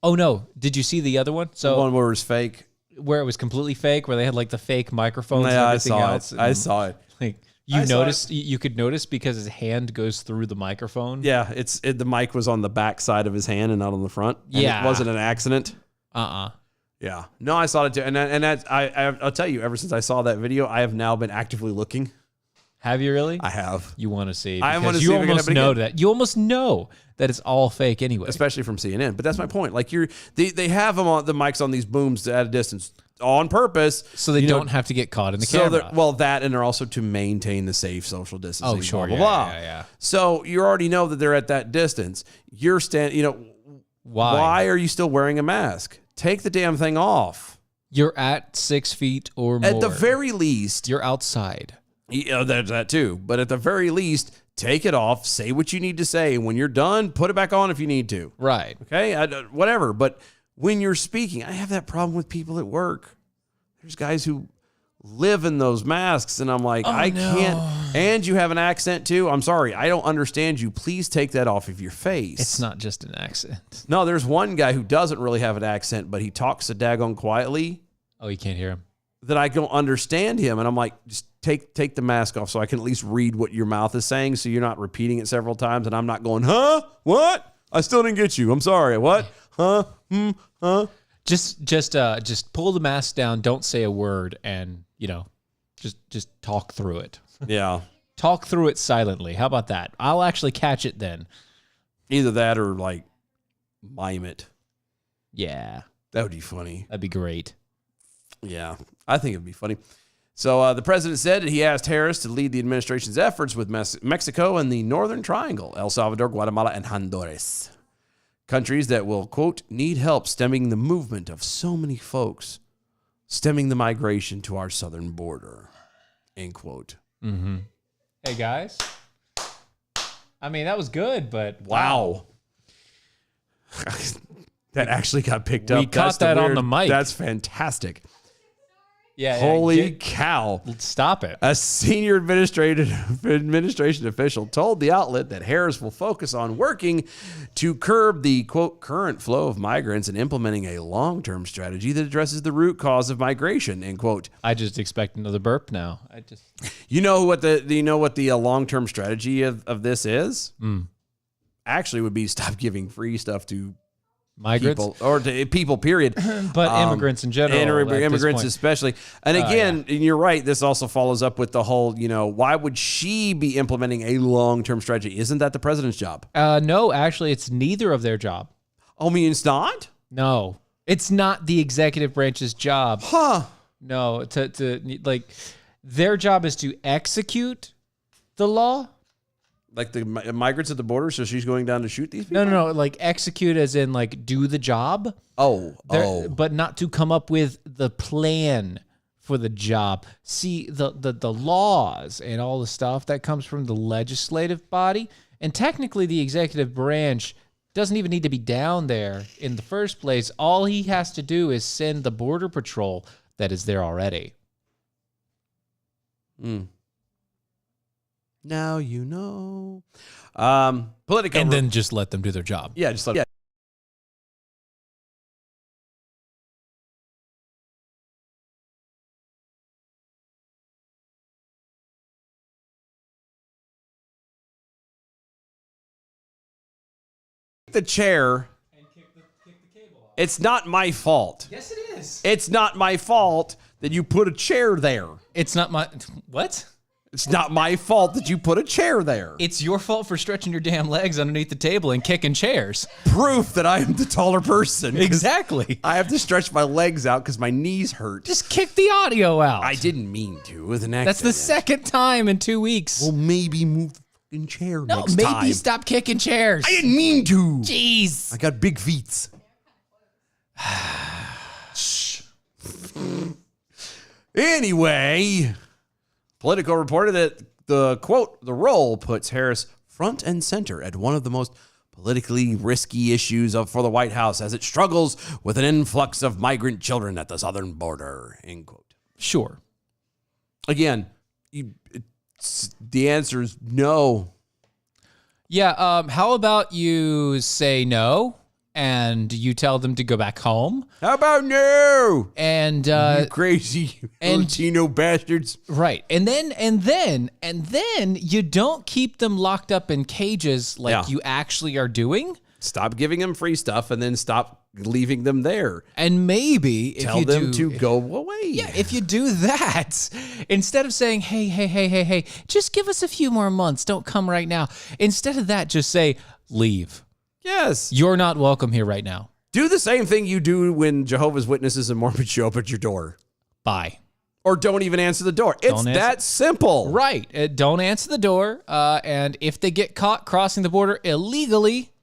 Oh no. Did you see the other one? So One where it's fake. where it was completely fake, where they had like the fake microphones and Yeah, I everything saw else. it. I saw it. Like I you saw noticed, you could notice because his hand goes through the microphone. Yeah, the mic was on the back side of his hand and not on the front. And Yeah. it wasn't an accident. Yeah, no, I saw it too, and I'll tell you, ever since I saw that video, I have now been actively looking. Have you really? I have, You want to see? I wanna because see you if it can almost happen know again. that. You almost know that it's all fake anyway. especially from CNN. But that's my point. Like they have them on the mics on these booms at a distance on purpose, So they you know, don't have to get caught in the so camera. that well that and they're also to maintain the safe social distancing. Oh, sure. blah, Yeah, blah, blah. yeah. So you already know that they're at that distance. You're why are you still wearing a mask? Take the damn thing off. You're at 6 feet or more. At the very least, You're outside. there's that too. But at the very least, take it off. Say what you need to say. When you're done, put it back on if you need to. Right. Okay, whatever. But when you're speaking, I have that problem with people at work. There's guys who live in those masks, and I'm like, I can't. And you have an accent too. I'm sorry, I don't understand you. Please take that off of your face. It's not just an accent. No, there's one guy who doesn't really have an accent, but he talks so daggone quietly Oh, you can't hear him. that I don't understand him. And I'm like, just take the mask off so I can at least read what your mouth is saying, so you're not repeating it several times, and I'm not going, huh? What? I still didn't get you. I'm sorry. What? Huh? Huh? Just pull the mask down. Don't say a word, and just talk through it. Yeah. Talk through it silently. How about that? I'll actually catch it then. Either that or like mime it. Yeah, That would be funny. that'd be great. Yeah, I think it'd be funny. So the president said he asked Harris to lead the administration's efforts with Mexico and the Northern Triangle, El Salvador, Guatemala, and Honduras. Countries that will, quote, need help stemming the movement of so many folks, stemming the migration to our southern border, end quote. Mm-hmm. Hey, guys. I mean, that was good, but wow. That actually got picked up. We caught that on the mic. That's fantastic. Yeah. Holy cow. Stop it. A senior administration official told the outlet that Harris will focus on working to curb the, quote, current flow of migrants and implementing a long-term strategy that addresses the root cause of migration, end quote. I just expect another burp now. You know what the long-term strategy of this is? Actually would be stop giving free stuff to migrants people, or to people, period. But immigrants in general. Immigrants especially. And again, and you're right, this also follows up with the whole, why would she be implementing a long-term strategy? Isn't that the president's job? No, actually, it's neither of their job. Oh, I mean, it's not? No. It's not the executive branch's job. Huh. No, their job is to execute the law. Like the migrants at the border, so she's going down to shoot these people? No, like execute as in like do the job. But not to come up with the plan for the job. See, the laws and all the stuff that comes from the legislative body, and technically the executive branch doesn't even need to be down there in the first place. All he has to do is send the border patrol that is there already. Now you know. Politico. And then just let them do their job. Yeah, just let them. The chair. And kick the cable off. It's not my fault. Yes, it is. It's not my fault that you put a chair there. It's not my... What? It's not my fault that you put a chair there. It's your fault for stretching your damn legs underneath the table and kicking chairs. Proof that I am the taller person. Exactly. I have to stretch my legs out because my knees hurt. Just kick the audio out. I didn't mean to. It was an accident. That's the second time in 2 weeks. Well, maybe move the fucking chair next time. No, maybe stop kicking chairs. I didn't mean to. Jeez. I got big feet. Shh. Anyway... Politico reported that the, quote, the role puts Harris front and center at one of the most politically risky issues for the White House as it struggles with an influx of migrant children at the southern border, end quote. Sure. Again, the answer is no. Yeah, how about you say no and you tell them to go back home? How about no? And you crazy Latino bastards. Right. And then you don't keep them locked up in cages like you actually are doing. Stop giving them free stuff and then stop leaving them there. And maybe if tell you them to go away. Yeah, if you do that, instead of saying, hey, just give us a few more months, don't come right now. Instead of that, just say, leave. Yes. You're not welcome here right now. Do the same thing you do when Jehovah's Witnesses and Mormons show up at your door. Bye. Or don't even answer the door. It's that simple. Right. Don't answer the door. And if they get caught crossing the border illegally,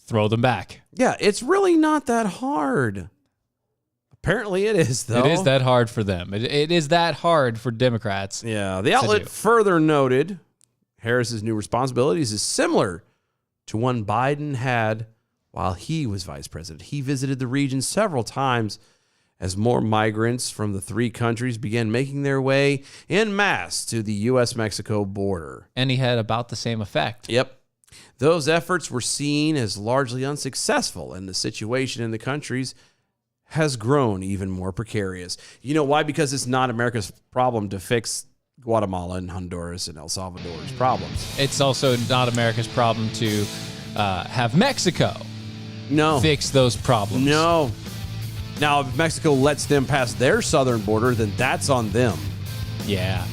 throw them back. Yeah, it's really not that hard. Apparently it is, though. It is that hard for them. It is that hard for Democrats. Yeah. The outlet further noted Harris's new responsibilities is similar to one Biden had while he was vice president. He visited the region several times as more migrants from the three countries began making their way en masse to the U.S.-Mexico border. And he had about the same effect. Yep. Those efforts were seen as largely unsuccessful, and the situation in the countries has grown even more precarious. You know why? Because it's not America's problem to fix Guatemala and Honduras and El Salvador's problems. It's also not America's problem to have Mexico fix those problems. No. Now, if Mexico lets them pass their southern border, then that's on them. Yeah.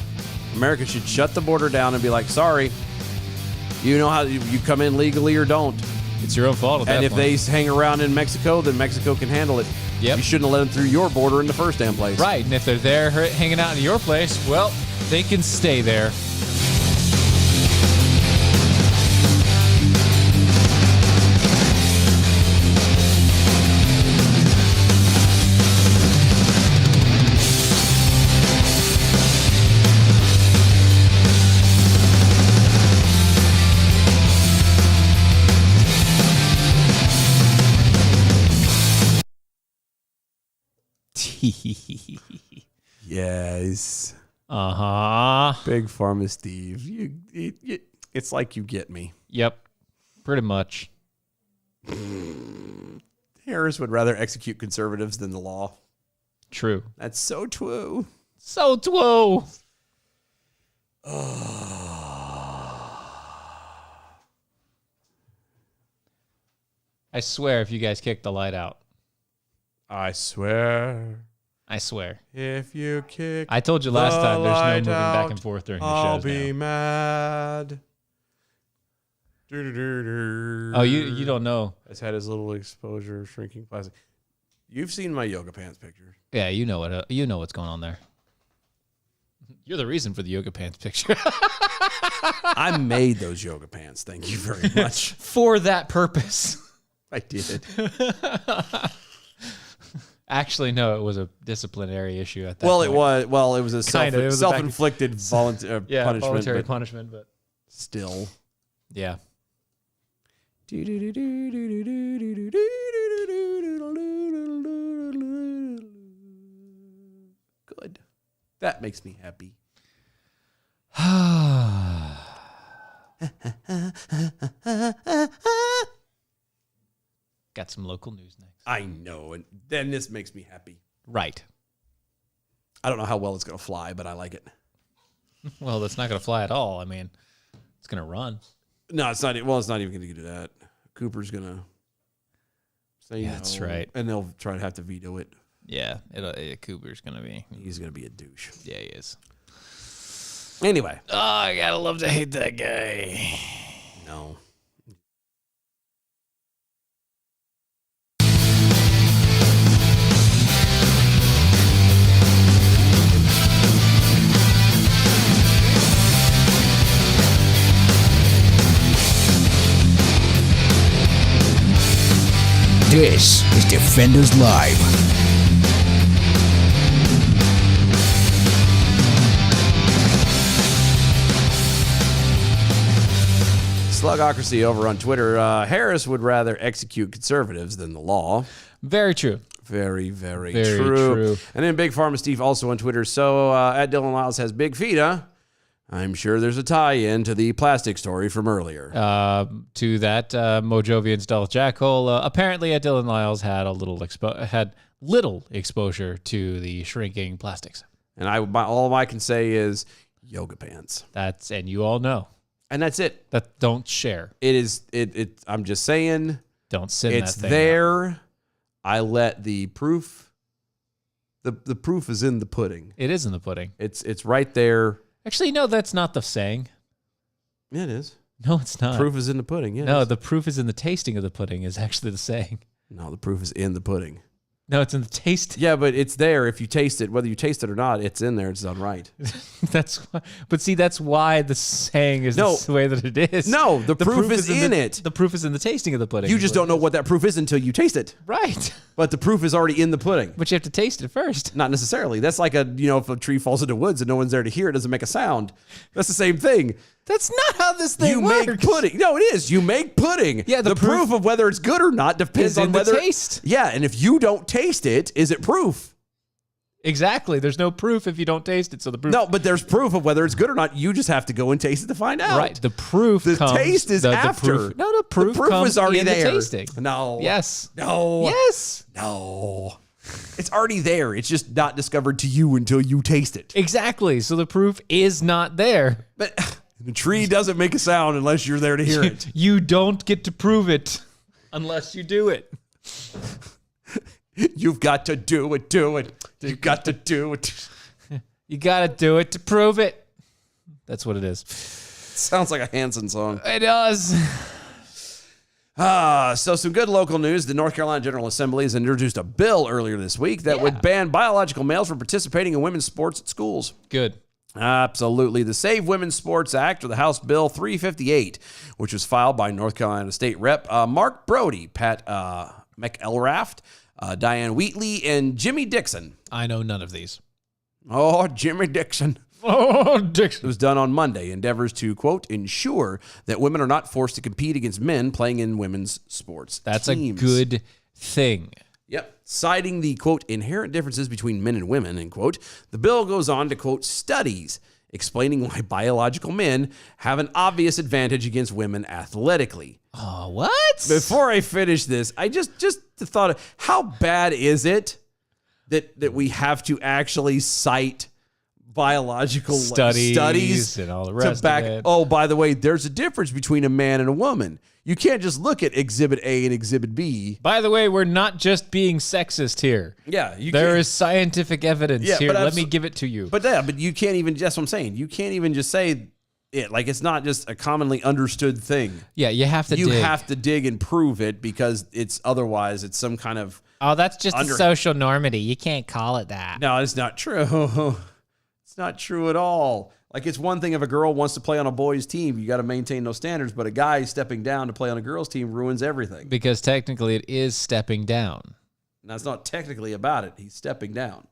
America should shut the border down and be like, sorry, you know how you come in legally or don't. It's your own fault at that And if point. they hang around in Mexico, then Mexico can handle it. Yep. You shouldn't have let them through your border in the first damn place. Right, and if they're there hanging out in your place, well, they can stay there. Yes. Uh-huh. Big Pharma Steve. It's like you get me. Yep. Pretty much. Harris would rather execute conservatives than the law. True. That's so true. So twoo. I swear if you guys kick the light out. I swear. I swear. If you kick I told you last the time there's no light moving back out, and forth during the I'll shows be now. mad. Oh, you don't know. It's had his little exposure shrinking plastic. You've seen my yoga pants picture. Yeah, you know what's going on there. You're the reason for the yoga pants picture. I made those yoga pants. Thank you very much. For that purpose. I did. Actually, no, it was a disciplinary issue at that Well, point. it was a Kinda, it was a self-inflicted voluntary punishment. voluntary But punishment, but still. yeah. Good. That makes me happy. Got some local news next. I know, and then this makes me happy. Right. I don't know how well it's going to fly, but I like it. Well, that's not going to fly at all. I mean, it's going to run. No, it's not. Well, it's not even going to do that. Cooper's going to say Yeah, that's no, right. and they'll try to have to veto it. Yeah, Cooper's going to be. He's going to be a douche. Yeah, he is. Anyway. Oh, I got to love to hate that guy. No. This is Defenders Live. Slugocracy over on Twitter. Harris would rather execute conservatives than the law. Very true. Very, very, Very true. true. And then Big Pharma Steve also on Twitter. So at Dylan Lyles has big feet, huh? I'm sure there's a tie-in to the plastic story from earlier. To that, Mojovian Stealth Jackhole apparently at Dylan Lyles had little exposure to the shrinking plastics. And all I can say is yoga pants. And you all know. And that's it. That don't share. I'm just saying. Don't send It's that thing there. out. I let the proof. The proof is in the pudding. It is in the pudding. It's right there. Actually, no, that's not the saying. Yeah, it is. No, it's not. Proof is in the pudding. Yeah. No, the proof is in the tasting of the pudding is actually the saying. No, the proof is in the pudding. No, it's in the taste. Yeah, but it's there if you taste it. Whether you taste it or not, it's in there. It's done right. That's why the saying is the way that it is. No, the proof is in it. The proof is in the tasting of the pudding. You just don't know what that proof is until you taste it. Right. But the proof is already in the pudding. But you have to taste it first. Not necessarily. That's like if a tree falls into woods and no one's there to hear it, doesn't make a sound. That's the same thing. That's not how this thing works. Make pudding. No, it is. You make pudding. Yeah, the proof of whether it's good or not depends is on in the whether taste. Yeah, and if you don't taste it, is it proof? Exactly. There's no proof if you don't taste it. So the proof. No, but there's proof of whether it's good or not. You just have to go and taste it to find out. Right. The proof. The comes, taste is after. The proof comes is already in there. The tasting. No. Yes. No. Yes. No. It's already there. It's just not discovered to you until you taste it. Exactly. So the proof is not there. But the tree doesn't make a sound unless you're there to hear it. You don't get to prove it unless you do it. You've got to do it. You got to do it. You got to do it to prove it. That's what it is. Sounds like a Hanson song. It does. So some good local news. The North Carolina General Assembly has introduced a bill earlier this week that would ban biological males from participating in women's sports at schools. Good. Absolutely. The Save Women's Sports Act, or the House Bill 358, which was filed by North Carolina State Rep. Mark Brody, Pat McElraft, Diane Wheatley, and Jimmy Dixon. I know none of these. Oh, Jimmy Dixon. Oh, Dixon. It was done on Monday. Endeavors to, quote, ensure that women are not forced to compete against men playing in women's sports That's teams. a good thing. Yep. Citing the, quote, inherent differences between men and women, end quote, the bill goes on to, quote, studies explaining why biological men have an obvious advantage against women athletically. Oh, what? Before I finish this, I just thought of how bad is it that we have to actually cite biological studies and all the rest to back. of it. Oh, by the way, there's a difference between a man and a woman. You can't just look at Exhibit A and Exhibit B. By the way, we're not just being sexist here. Yeah, There is scientific evidence here. but Let me give it to you. But you can't even. That's what I'm saying. You can't even just say it. Like, it's not just a commonly understood thing. Yeah, you have to dig. have to dig and prove it, because it's otherwise it's some kind of. Oh, that's just a social normity. You can't call it that. No, it's not true. It's not true at all. Like, it's one thing if a girl wants to play on a boys' team, you got to maintain those standards. But a guy stepping down to play on a girls' team ruins everything. Because technically it is stepping down. And that's not technically about it. He's stepping down.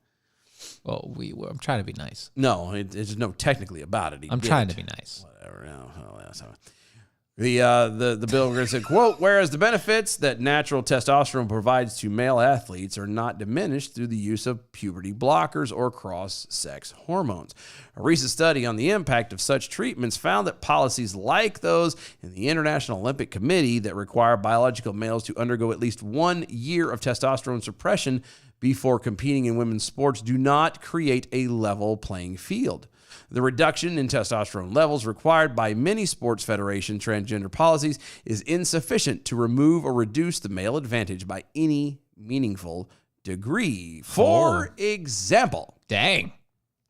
Well, I'm trying to be nice. No, it's no technically about it. I'm trying to be nice. Whatever. No, that's how. The bill said, quote, whereas the benefits that natural testosterone provides to male athletes are not diminished through the use of puberty blockers or cross-sex hormones. A recent study on the impact of such treatments found that policies like those in the International Olympic Committee that require biological males to undergo at least 1 year of testosterone suppression before competing in women's sports do not create a level playing field. The reduction in testosterone levels required by many sports federation transgender policies is insufficient to remove or reduce the male advantage by any meaningful degree. For example, Dang.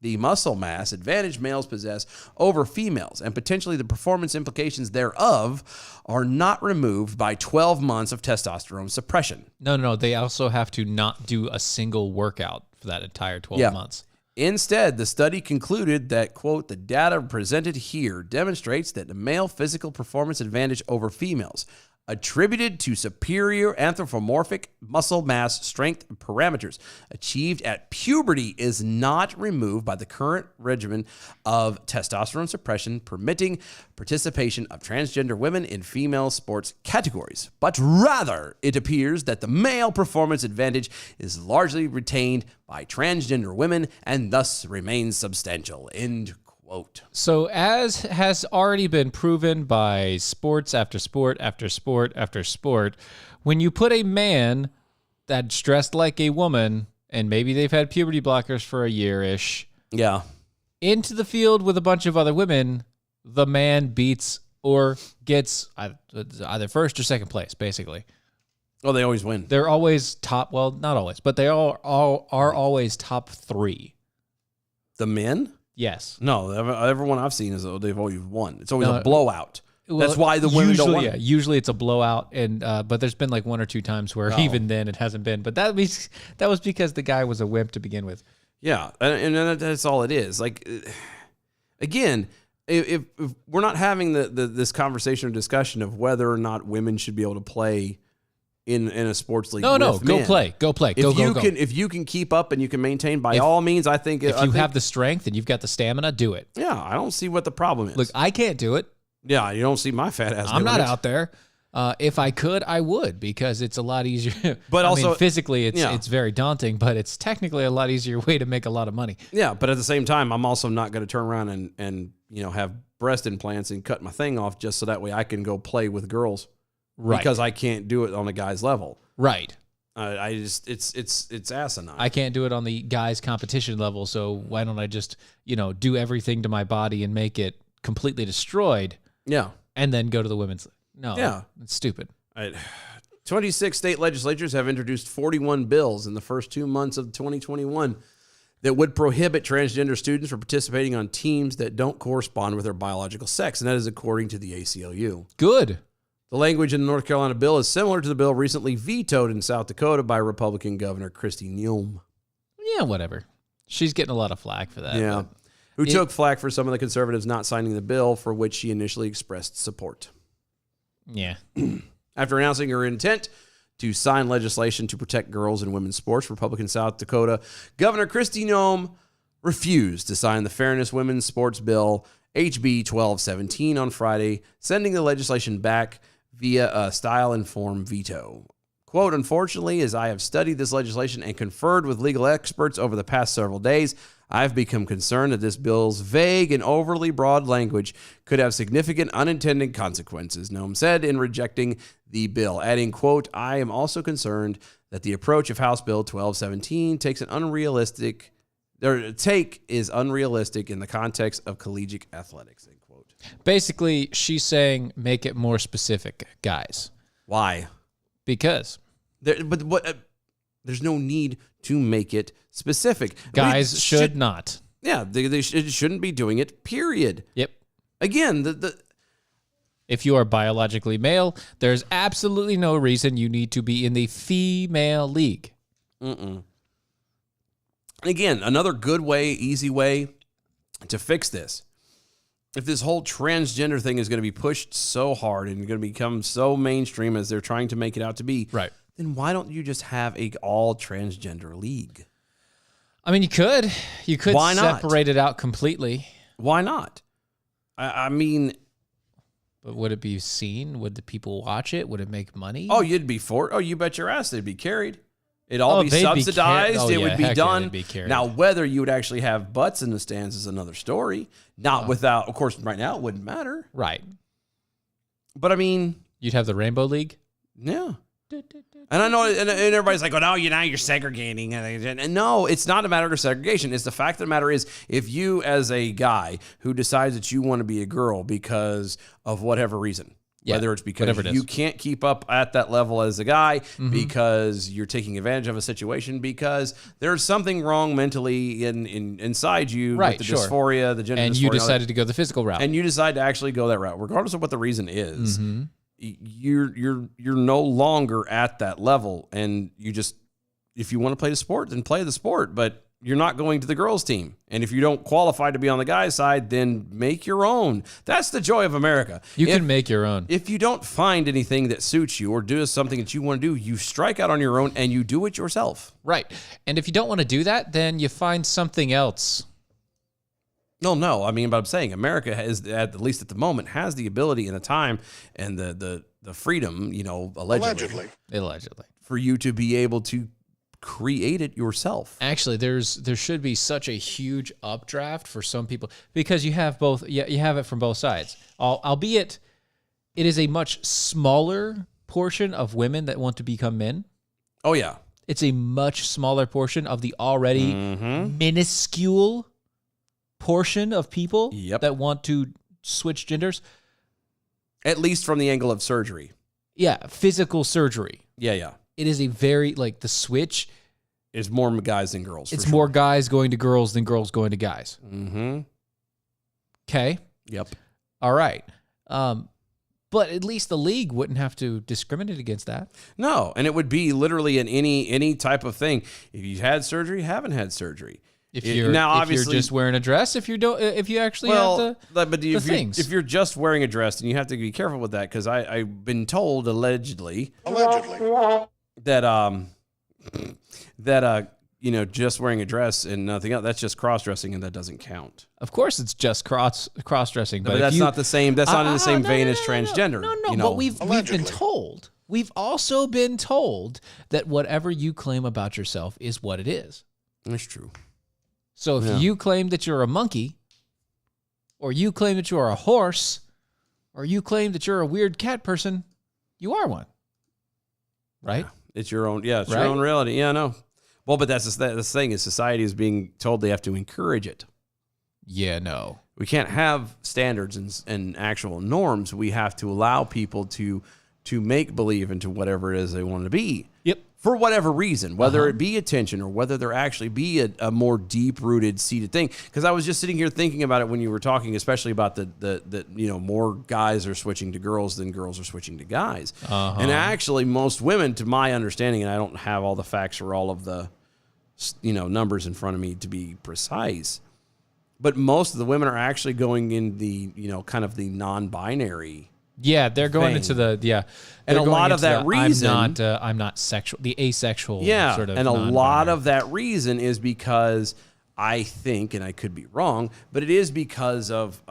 the muscle mass advantage males possess over females and potentially the performance implications thereof are not removed by 12 months of testosterone suppression. No. They also have to not do a single workout for that entire 12 months. Instead, the study concluded that, quote, the data presented here demonstrates that the male physical performance advantage over females attributed to superior anthropomorphic muscle mass strength parameters achieved at puberty is not removed by the current regimen of testosterone suppression permitting participation of transgender women in female sports categories, but rather it appears that the male performance advantage is largely retained by transgender women and thus remains substantial. End quote. So, as has already been proven by sports after sport after sport after sport, when you put a man that's dressed like a woman, and maybe they've had puberty blockers for a year-ish, Yeah. into the field with a bunch of other women, the man beats or gets either first or second place, basically. Oh, they always win. They're always top, well, not always, but they are always top 3. The men? Yes. No, everyone I've seen is they've always won. It's always No, a blowout. Well, That's why the women don't usually, win. yeah, usually it's a blowout, and but there's been like 1 or 2 times where even then it hasn't been. But that was because the guy was a wimp to begin with. Yeah, and that's all it is. Like, again, if we're not having this conversation or discussion of whether or not women should be able to play in a sports league. No, with go men. play, go. If you can keep up and you can maintain, by all means, I think If you have the strength and you've got the stamina, do it. Yeah, I don't see what the problem is. Look, I can't do it. Yeah, you don't see my fat ass. I'm doing not it. out there. If I could, I would, because it's a lot easier. But I also, mean, physically, yeah. it's very daunting, but it's technically a lot easier way to make a lot of money. Yeah, but at the same time, I'm also not going to turn around and have breast implants and cut my thing off just so that way I can go play with girls. Right. Because I can't do it on a guy's level. Right. I just it's asinine. I can't do it on the guys' competition level, so why don't I just, do everything to my body and make it completely destroyed Yeah. and then go to the women's? No. Yeah. It's stupid. 26 state legislatures have introduced 41 bills in the first 2 months of 2021 that would prohibit transgender students from participating on teams that don't correspond with their biological sex, and that is according to the ACLU. Good. The language in the North Carolina bill is similar to the bill recently vetoed in South Dakota by Republican Governor Kristi Noem. Yeah, whatever. She's getting a lot of flack for that. Yeah. Who took flack for some of the conservatives not signing the bill for which she initially expressed support. Yeah. After announcing her intent to sign legislation to protect girls and women's sports, Republican South Dakota Governor Kristi Noem refused to sign the Fairness Women's Sports Bill, HB 1217, on Friday, sending the legislation back via a style and form veto. Quote, unfortunately, as I have studied this legislation and conferred with legal experts over the past several days, I've become concerned that this bill's vague and overly broad language could have significant unintended consequences, Noem said in rejecting the bill, adding, quote, I am also concerned that the approach of House Bill 1217 is unrealistic in the context of collegiate athletics, end quote. Basically, she's saying make it more specific, guys. Why? Because there's no need to make it specific. guys should not. Yeah, they shouldn't be doing it, period. Yep. Again, If you are biologically male, there's absolutely no reason you need to be in the female league. Again, another good way, easy way to fix this. If this whole transgender thing is going to be pushed so hard and going to become so mainstream as they're trying to make it out to be, Right. then why don't you just have a all transgender league? I mean, you could. You could Why not? separate it out completely. Why not? I mean, But would it be seen? Would the people watch it? Would it make money? oh, you'd be for it. Oh, you bet your ass they'd be carried. It'd all Oh, be they'd be subsidized. oh, it yeah, would be heck yeah, done. they'd be carried. Now, whether you would actually have butts in the stands is another story. Not without, of course, right now it wouldn't matter. Right. But I mean, You'd have the Rainbow League? yeah. And I know, and everybody's like, "Oh no, now you're segregating." And no, it's not a matter of segregation. It's the fact of the matter is, if you, as a guy who decides that you want to be a girl because of whatever reason, Yeah, whether it's because whatever it is. you can't keep up at that level as a guy, because you're taking advantage of a situation, because there's something wrong mentally inside you, Right, with the sure. dysphoria, the gender And dysphoria, you all that, decided to go the physical route. and you decide to actually go that route, regardless of what the reason is. You're no longer at that level, and you just, if you want to play the sport, then play the sport, but you're not going to the girls team. And if you don't qualify to be on the guys side, then make your own. That's the joy of America. You can make your own. If you don't find anything that suits you or do something that you want to do, you strike out on your own and you do it yourself. Right. And if you don't want to do that, then you find something else. No. I mean, but I'm saying America has, at least at the moment, has the ability and the time and the freedom, allegedly, for you to be able to create it yourself. Actually, there should be such a huge updraft for some people because you have both. Yeah, you have it from both sides. Albeit, it is a much smaller portion of women that want to become men. Oh yeah, It's a much smaller portion of the already minuscule portion of people Yep. that want to switch genders. at least from the angle of surgery. Yeah, physical surgery. Yeah. It is a very, the switch. It's more guys than girls. It's more guys going to girls than girls going to guys. Mm-hmm. Okay. Yep. All right. But at least the league wouldn't have to discriminate against that. No, and it would be literally in any type of thing. If you had surgery, haven't had surgery. If you're just wearing a dress, if you actually have the things. If you're just wearing a dress, then you have to be careful with that, because I've been told allegedly that just wearing a dress and nothing else, that's just cross dressing, and that doesn't count. Of course, it's just cross dressing, But that's not the same. That's not in the same vein as transgender. No. But we've been told. We've also been told that whatever you claim about yourself is what it is. That's true. So if you claim that you're a monkey, or you claim that you're a horse, or you claim that you're a weird cat person, you are one. Right? Yeah, it's your own. Yeah, it's Right? your own reality. Yeah, no. Well, but that's the thing is, society is being told they have to encourage it. Yeah, no. We can't have standards and actual norms. We have to allow people to make believe into whatever it is they want to be. Yep. for whatever reason, whether it be attention or whether there actually be a more deep-rooted, seated thing. Because I was just sitting here thinking about it when you were talking, especially about the more guys are switching to girls than girls are switching to guys. And actually, most women, to my understanding, and I don't have all the facts or all of the numbers in front of me to be precise, but most of the women are actually going in the kind of the non-binary. Yeah, they're going thing. into the And a lot of that reason, I'm not sexual, the asexual sort of. And a lot of that reason is because I think, and I could be wrong, but it is because of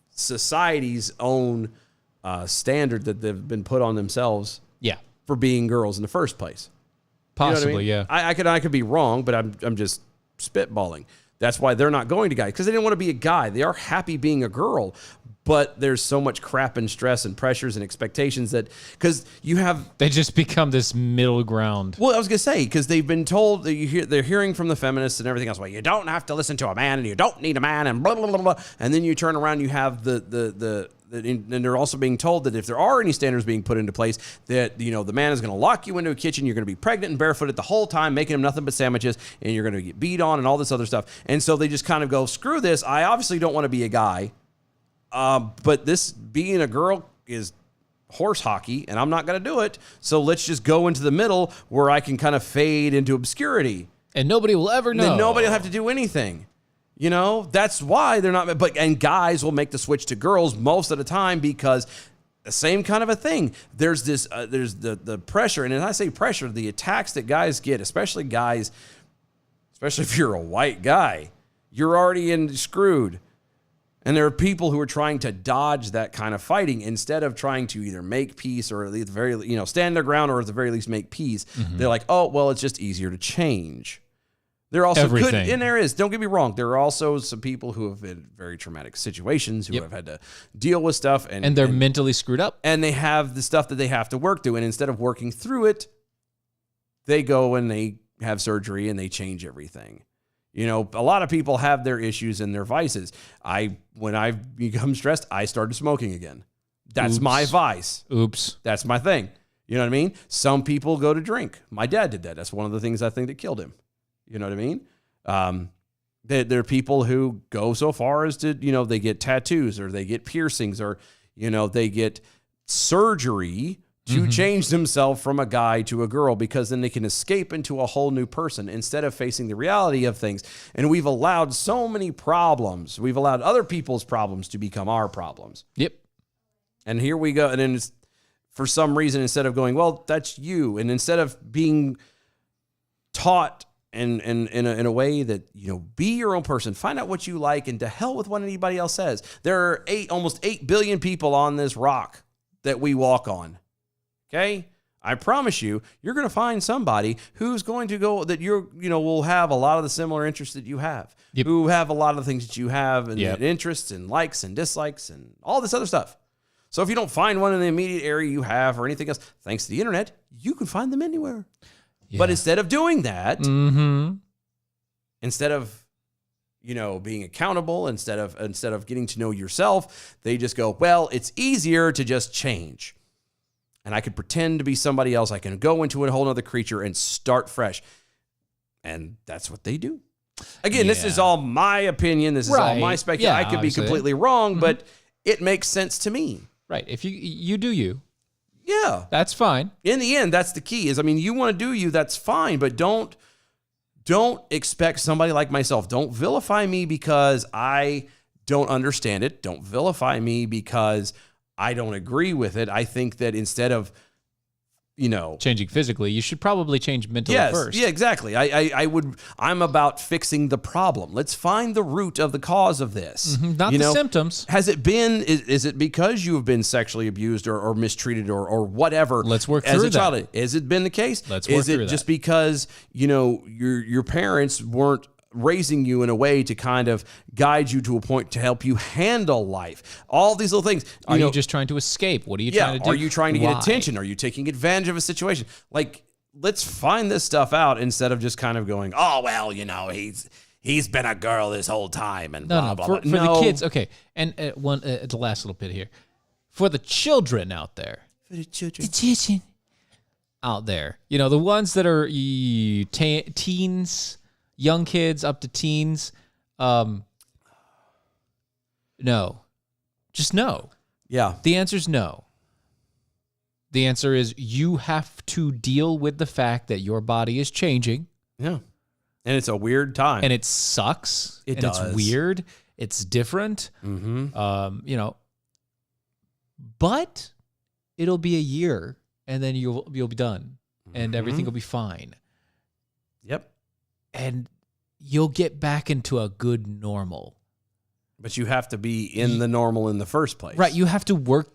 society's own standard that they've been put on themselves. Yeah, for being girls in the first place. Possibly, you know what I mean? yeah. I could be wrong, but I'm just spitballing. That's why they're not going to guys, because they didn't want to be a guy. They are happy being a girl. But there's so much crap and stress and pressures and expectations that, because you have... They just become this middle ground. Well, I was going to say, because they've been told, that they're hearing from the feminists and everything else, well, you don't have to listen to a man and you don't need a man and blah, blah, blah, blah. And then you turn around, you have and they're also being told that if there are any standards being put into place, that, the man is going to lock you into a kitchen, you're going to be pregnant and barefooted the whole time, making him nothing but sandwiches, and you're going to get beat on and all this other stuff. And so they just kind of go, screw this. I obviously don't want to be a guy. But this being a girl is horse hockey, and I'm not going to do it. So let's just go into the middle where I can kind of fade into obscurity. And nobody will ever know. Then nobody will have to do anything. That's why they're not. And guys will make the switch to girls most of the time because the same kind of a thing. There's this, there's the pressure. And as I say pressure, the attacks that guys get, especially if you're a white guy, you're already screwed. And there are people who are trying to dodge that kind of fighting instead of trying to either make peace or at the very, stand their ground or at the very least make peace. Mm-hmm. They're like, oh, well, it's just easier to change. There also Everything. could, and there is, don't get me wrong, there are also some people who have been in very traumatic situations who have had to deal with stuff. And they're mentally screwed up. And they have the stuff that they have to work through. And instead of working through it, they go and they have surgery and they change everything. A lot of people have their issues and their vices. When I've become stressed, I started smoking again. That's my vice. Oops. That's my thing. You know what I mean? Some people go to drink. My dad did that. That's one of the things I think that killed him. You know what I mean? There are people who go so far as to, they get tattoos or they get piercings or, they get surgery to change themselves from a guy to a girl, because then they can escape into a whole new person instead of facing the reality of things. And we've allowed so many problems. We've allowed other people's problems to become our problems. Yep. And here we go. And then for some reason, instead of going, well, that's you. And instead of being taught in a way that, be your own person, find out what you like, and to hell with what anybody else says. There are almost 8 billion people on this rock that we walk on. Okay, I promise you're going to find somebody who's going to go that will have a lot of the similar interests that you have, who have a lot of the things that you have, and interests and likes and dislikes and all this other stuff. So if you don't find one in the immediate area you have or anything else, thanks to the internet, you can find them anywhere. Yeah. But instead of doing that, instead of being accountable, instead of getting to know yourself, they just go, well, it's easier to just change. And I could pretend to be somebody else. I can go into a whole other creature and start fresh. And that's what they do. Again, this is all my opinion. This is all my speculation. I could be completely wrong, but it makes sense to me. Right. If you do you. Yeah. That's fine. In the end, that's the key is, you want to do you, that's fine. But don't expect somebody like myself. Don't vilify me because I don't understand it. Don't vilify me because I don't agree with it. I think that instead of, changing physically, you should probably change mentally first. Yeah, exactly. I'm about fixing the problem. Let's find the root of the cause of this. Not the symptoms. Has it been, is it because you have been sexually abused or mistreated or whatever? Let's work as through a child? Has it been the case? Let's work through that. Is it just because, your parents weren't raising you in a way to kind of guide you to a point to help you handle life? All these little things. Are you just trying to escape? What are you trying to do? Are you trying to get attention? Are you taking advantage of a situation? Let's find this stuff out instead of just kind of going, oh, well, he's been a girl this whole time and blah, blah, blah. For the kids, okay. And the last little bit here. For the children out there. For the children. out there. You know, the ones that are teens, young kids up to teens. No. Just no. Yeah. The answer is no. The answer is you have to deal with the fact that your body is changing. Yeah. And it's a weird time. And it sucks. It and does. It's weird. It's different. Mm-hmm. You know, but it'll be a year and then you'll be done and everything will be fine. Yep. And you'll get back into a good normal. But you have to be in the normal in the first place. Right. You have to work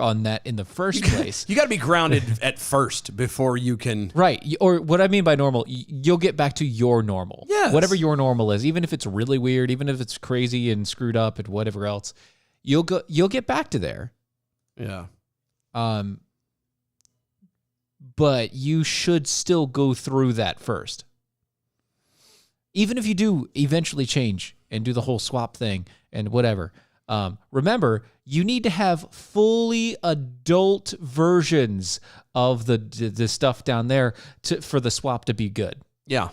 on that in the first place. You got to be grounded at first before you can. Right. Or what I mean by normal, you'll get back to your normal. Yes. Whatever your normal is, even if it's really weird, even if it's crazy and screwed up and whatever else, you'll get back to there. Yeah. But you should still go through that first. Even if you do eventually change and do the whole swap thing and whatever, remember, you need to have fully adult versions of the stuff down there for the swap to be good. Yeah.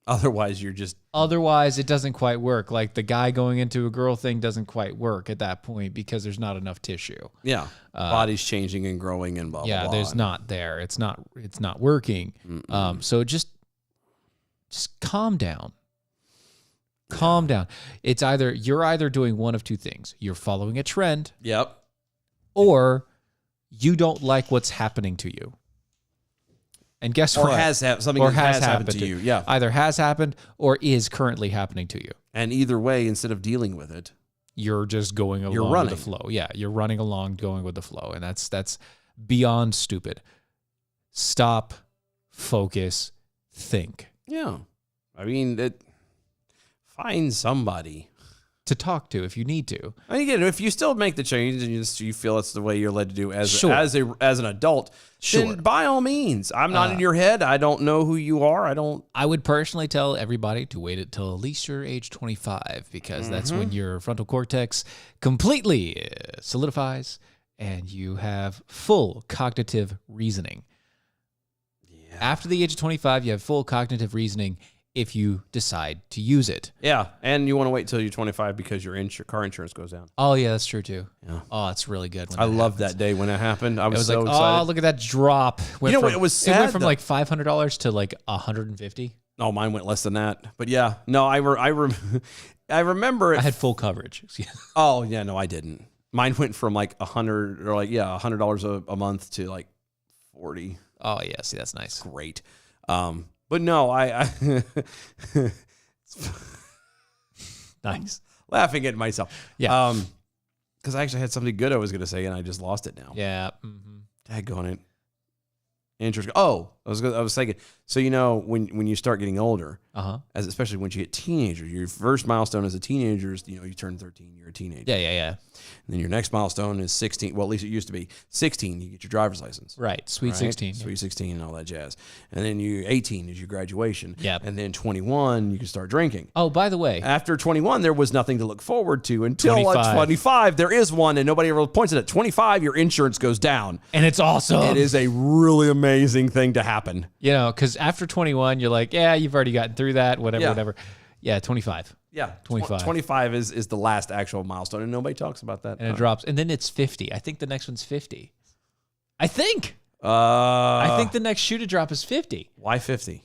Otherwise, you're just. Otherwise, it doesn't quite work. Like the guy going into a girl thing doesn't quite work at that point because there's not enough tissue. Yeah. Body's changing and growing and blah, blah, blah. Yeah, there's not there. It's not working. So just calm down. Calm down. You're either doing one of two things. You're following a trend. Yep. Or you don't like what's happening to you. And guess what? Something has happened to you. Yeah. Either has happened or is currently happening to you. And either way, instead of dealing with it, you're just going along with the flow. Yeah, you're running along, going with the flow. And that's beyond stupid. Stop, focus, think. Yeah. I mean, find somebody to talk to if you need to. And again, if you still make the change and you feel it's the way you're led to do as an adult, then by all means. I'm not in your head. I don't know who you are. I would personally tell everybody to wait until at least you're age 25 because that's when your frontal cortex completely solidifies and you have full cognitive reasoning. Yeah. After the age of 25, you have full cognitive reasoning if you decide to use it. Yeah, and you want to wait till you're 25 because your car insurance goes down. Oh, yeah, that's true, too. Yeah. Oh, it's really good. I loved that day when it happened. I was so like, excited. Oh, look at that drop. It was sad. It went from like $500 to like $150. No, mine went less than that. But yeah, no, I remember it. I had full coverage. Oh, yeah, no, I didn't. Mine went from like $100 a month to like $40. Oh, yeah, see, that's nice. Great. But no, I nice. Laughing at myself. Yeah. Because I actually had something good I was going to say and I just lost it now. Yeah. Mm-hmm. Daggone it. Interest. Oh, I was thinking. So when you start getting older, especially once you get teenagers, your first milestone as a teenager is you turn 13, you're a teenager. Yeah. And then your next milestone is 16. Well, at least it used to be 16. You get your driver's license. Right. Sweet 16. Sweet 16 and all that jazz. And then 18 is your graduation. Yeah. And then 21, you can start drinking. Oh, by the way, after 21, there was nothing to look forward to until 25. There is one, and nobody ever points at it. 25, your insurance goes down, and it's awesome. It is a really amazing thing to happen. Because after 21, you're like, yeah, you've already gotten through that. Whatever. Yeah, 25. Yeah, 25. 25 is the last actual milestone, and nobody talks about that. And it drops, and then it's 50. I think the next one's 50. I think the next shoe to drop is 50. Why 50?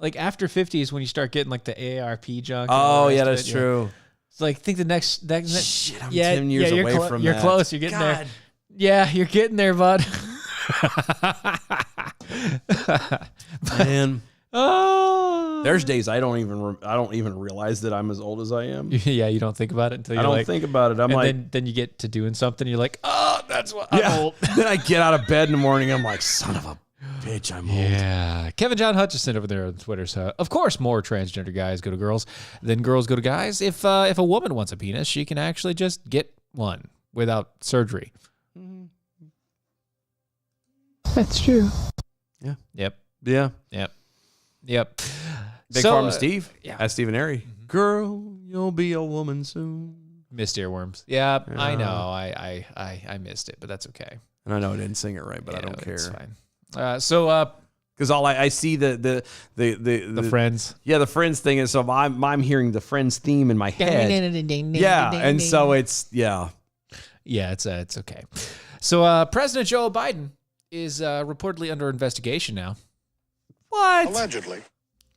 Like after 50 is when you start getting like the AARP junk. Oh yeah, that's true. It's like I think the next shit. I'm 10 years away from that. You're close. You're getting there. Yeah, you're getting there, bud. Man. Oh. There's days I don't even realize that I'm as old as I am. Yeah, you don't think about it until I don't think about it. Then you get to doing something. You're like, oh, that's what I'm old. Then I get out of bed in the morning. I'm like, son of a bitch, I'm old. Yeah. Kevin John Hutchison over there on Twitter. So, of course, more transgender guys go to girls than girls go to guys. If a woman wants a penis, she can actually just get one without surgery. That's true. Yeah. Yep. Yeah. Yep. Big Pharma Steve. Yeah. Ask Steve and Harry. Girl, you'll be a woman soon. Missed earworms. Yeah, I know. I missed it, but that's okay. And I know I didn't sing it right, but I don't care. It's fine. Because all I see the Friends. Yeah, the Friends thing is, so I'm hearing the Friends theme in my head. Yeah, and so it's Yeah, it's okay. So President Joe Biden is reportedly under investigation now. What? Allegedly.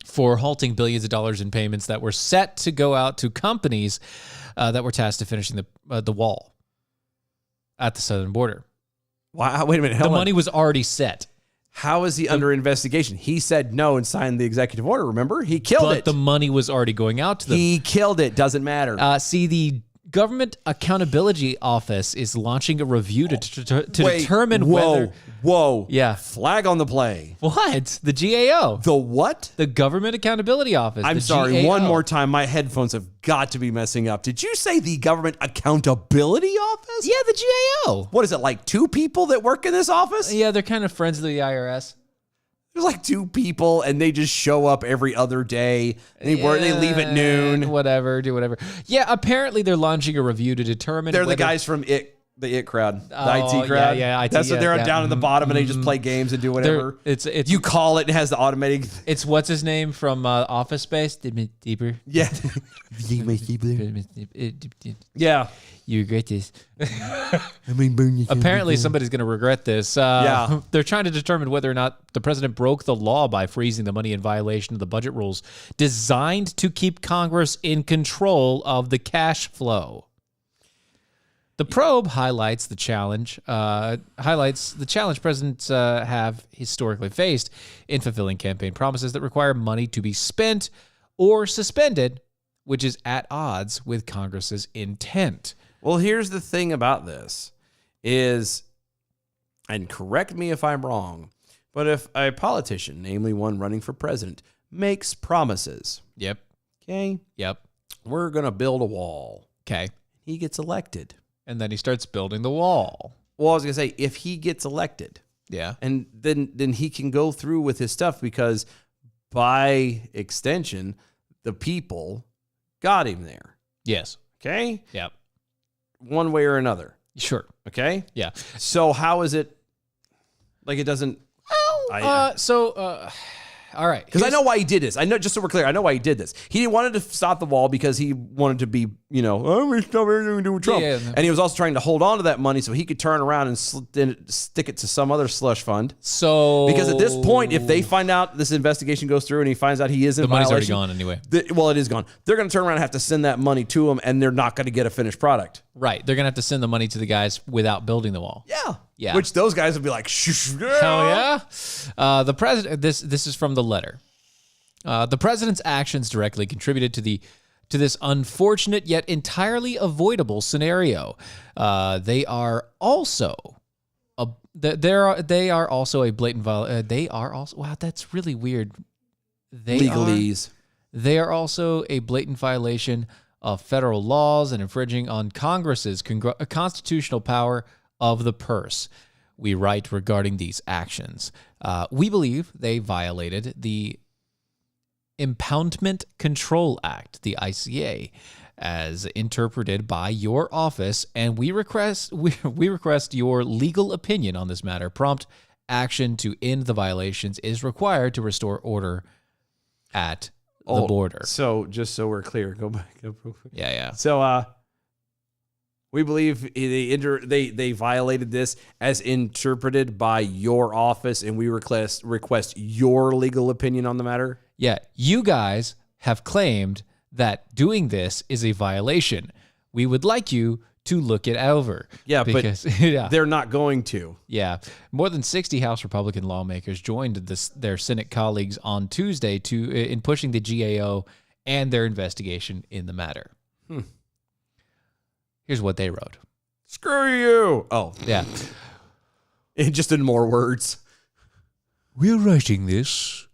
For halting billions of dollars in payments that were set to go out to companies that were tasked to finishing the wall at the southern border. Wow, wait a minute. The money was already set. How is he under investigation? He said no and signed the executive order, remember? He killed it. But the money was already going out to them. He killed it. Doesn't matter. See, the Government Accountability Office is launching a review to determine whether... Whoa. Yeah. Flag on the play. What? The GAO. The what? The Government Accountability Office. I'm the sorry. GAO. One more time. My headphones have got to be messing up. Did you say the Government Accountability Office? Yeah, the GAO. What is it, like 2 people that work in this office? Yeah, they're kind of friends of the IRS. There's like 2 people, and they just show up every other day. They leave at noon. Whatever, do whatever. Yeah, apparently they're launching a review to determine. They're the guys from the IT crowd, the Oh, IT crowd. yeah, IT, That's what they're yeah. down at the bottom, and they just play games and do whatever. It's You call it, and it has the automatic. It's what's his name from Office Space? Deeper. Yeah. Yeah. You regret this. Apparently, somebody's going to regret this. Yeah. They're trying to determine whether or not the president broke the law by freezing the money in violation of the budget rules designed to keep Congress in control of the cash flow. The probe highlights the challenge presidents have historically faced in fulfilling campaign promises that require money to be spent or suspended, which is at odds with Congress's intent. Well, here's the thing about this is, and correct me if I'm wrong, but if a politician, namely one running for president, makes promises, Yep. okay, we're going to build a wall. Okay. He gets elected. And then he starts building the wall. Well, I was going to say, if he gets elected, Yeah. and then he can go through with his stuff because by extension, the people got him there. Yes. Okay? Yep. One way or another. Sure. Okay? Yeah. So how is it like it doesn't all right. because I know why he did this. I know, just so we're clear, I know why he did this. He wanted to stop the wall because he wanted to be, I'm going to stop everything to do with Trump. Yeah. And he was also trying to hold on to that money so he could turn around and stick it to some other slush fund. So Because at this point, if they find out this investigation goes through and he finds out he is in the money's already violation, gone anyway. It is gone. They're going to turn around and have to send that money to him, and they're not going to get a finished product. Right. They're going to have to send the money to the guys without building the wall. Yeah. Yeah. Which those guys would be like, shh. Hell yeah. The president, this is from the letter. The president's actions directly contributed to this unfortunate yet entirely avoidable scenario. They are also a blatant wow, that's really weird. Legalese. They are also a blatant violation of federal laws and infringing on Congress's constitutional power of the purse. We write regarding these actions. We believe they violated the Impoundment Control Act, the ICA, as interpreted by your office, and we request your legal opinion on this matter. Prompt action to end the violations is required to restore order at the border. So just so we're clear, go back up real quick. Yeah. So we believe they violated this as interpreted by your office, and we request your legal opinion on the matter. Yeah, you guys have claimed that doing this is a violation. We would like you to look it over. Yeah, because, but they're not going to. Yeah. More than 60 House Republican lawmakers joined their Senate colleagues on Tuesday in pushing the GAO and their investigation in the matter. Here's what they wrote. Screw you. Oh, yeah. Just in more words. We're writing this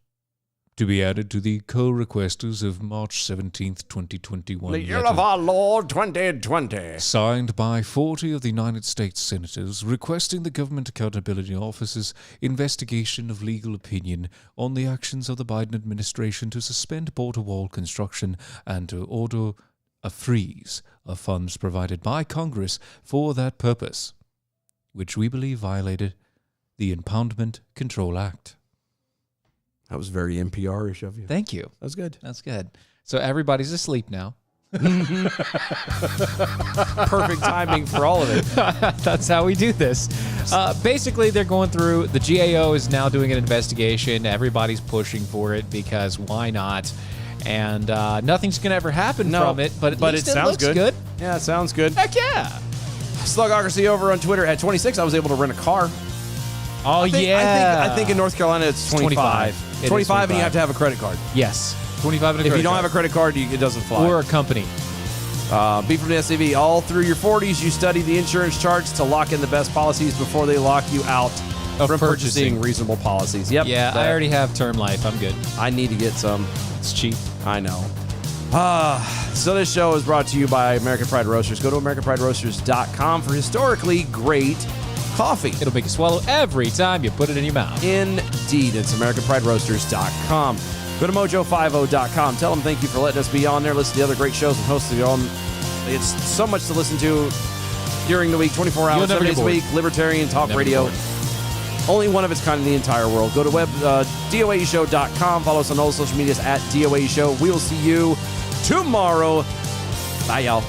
to be added to the co-requesters of March 17th, 2021. The year of our Lord 2020. Signed by 40 of the United States Senators, requesting the Government Accountability Office's investigation of legal opinion on the actions of the Biden administration to suspend border wall construction and to order a freeze of funds provided by Congress for that purpose, which we believe violated the Impoundment Control Act. That was very NPR-ish of you. Thank you. That was good. That's good. So everybody's asleep now. Perfect timing for all of it. That's how we do this. Basically, they're going through. The GAO is now doing an investigation. Everybody's pushing for it because why not? And nothing's going to ever happen from it, but at least it sounds looks good. Yeah, it sounds good. Heck yeah. Slugocracy over on Twitter. At 26, I was able to rent a car. Oh, I think in North Carolina it's 25. 25 and you have to have a credit card. Yes. 25 and a If you credit don't card. have a credit card, it doesn't fly. Or a company. Be from the SAV. All through your 40s, you study the insurance charts to lock in the best policies before they lock you out from purchasing reasonable policies. Yep. Yeah, I already have term life. I'm good. I need to get some. It's cheap. I know. So this show is brought to you by American Pride Roasters. Go to AmericanPrideRoasters.com for historically great coffee. It'll make you swallow every time you put it in your mouth. Indeed. It's AmericanPrideRoasters.com. Go to Mojo50.com. Tell them thank you for letting us be on there. Listen to the other great shows and hosts on. It's so much to listen to during the week, 24 hours, 7 days a week. Libertarian Talk Radio. Only one of its kind in the entire world. Go to DOAEshow.com. Follow us on all social medias at DOAE Show. We will see you tomorrow. Bye, y'all.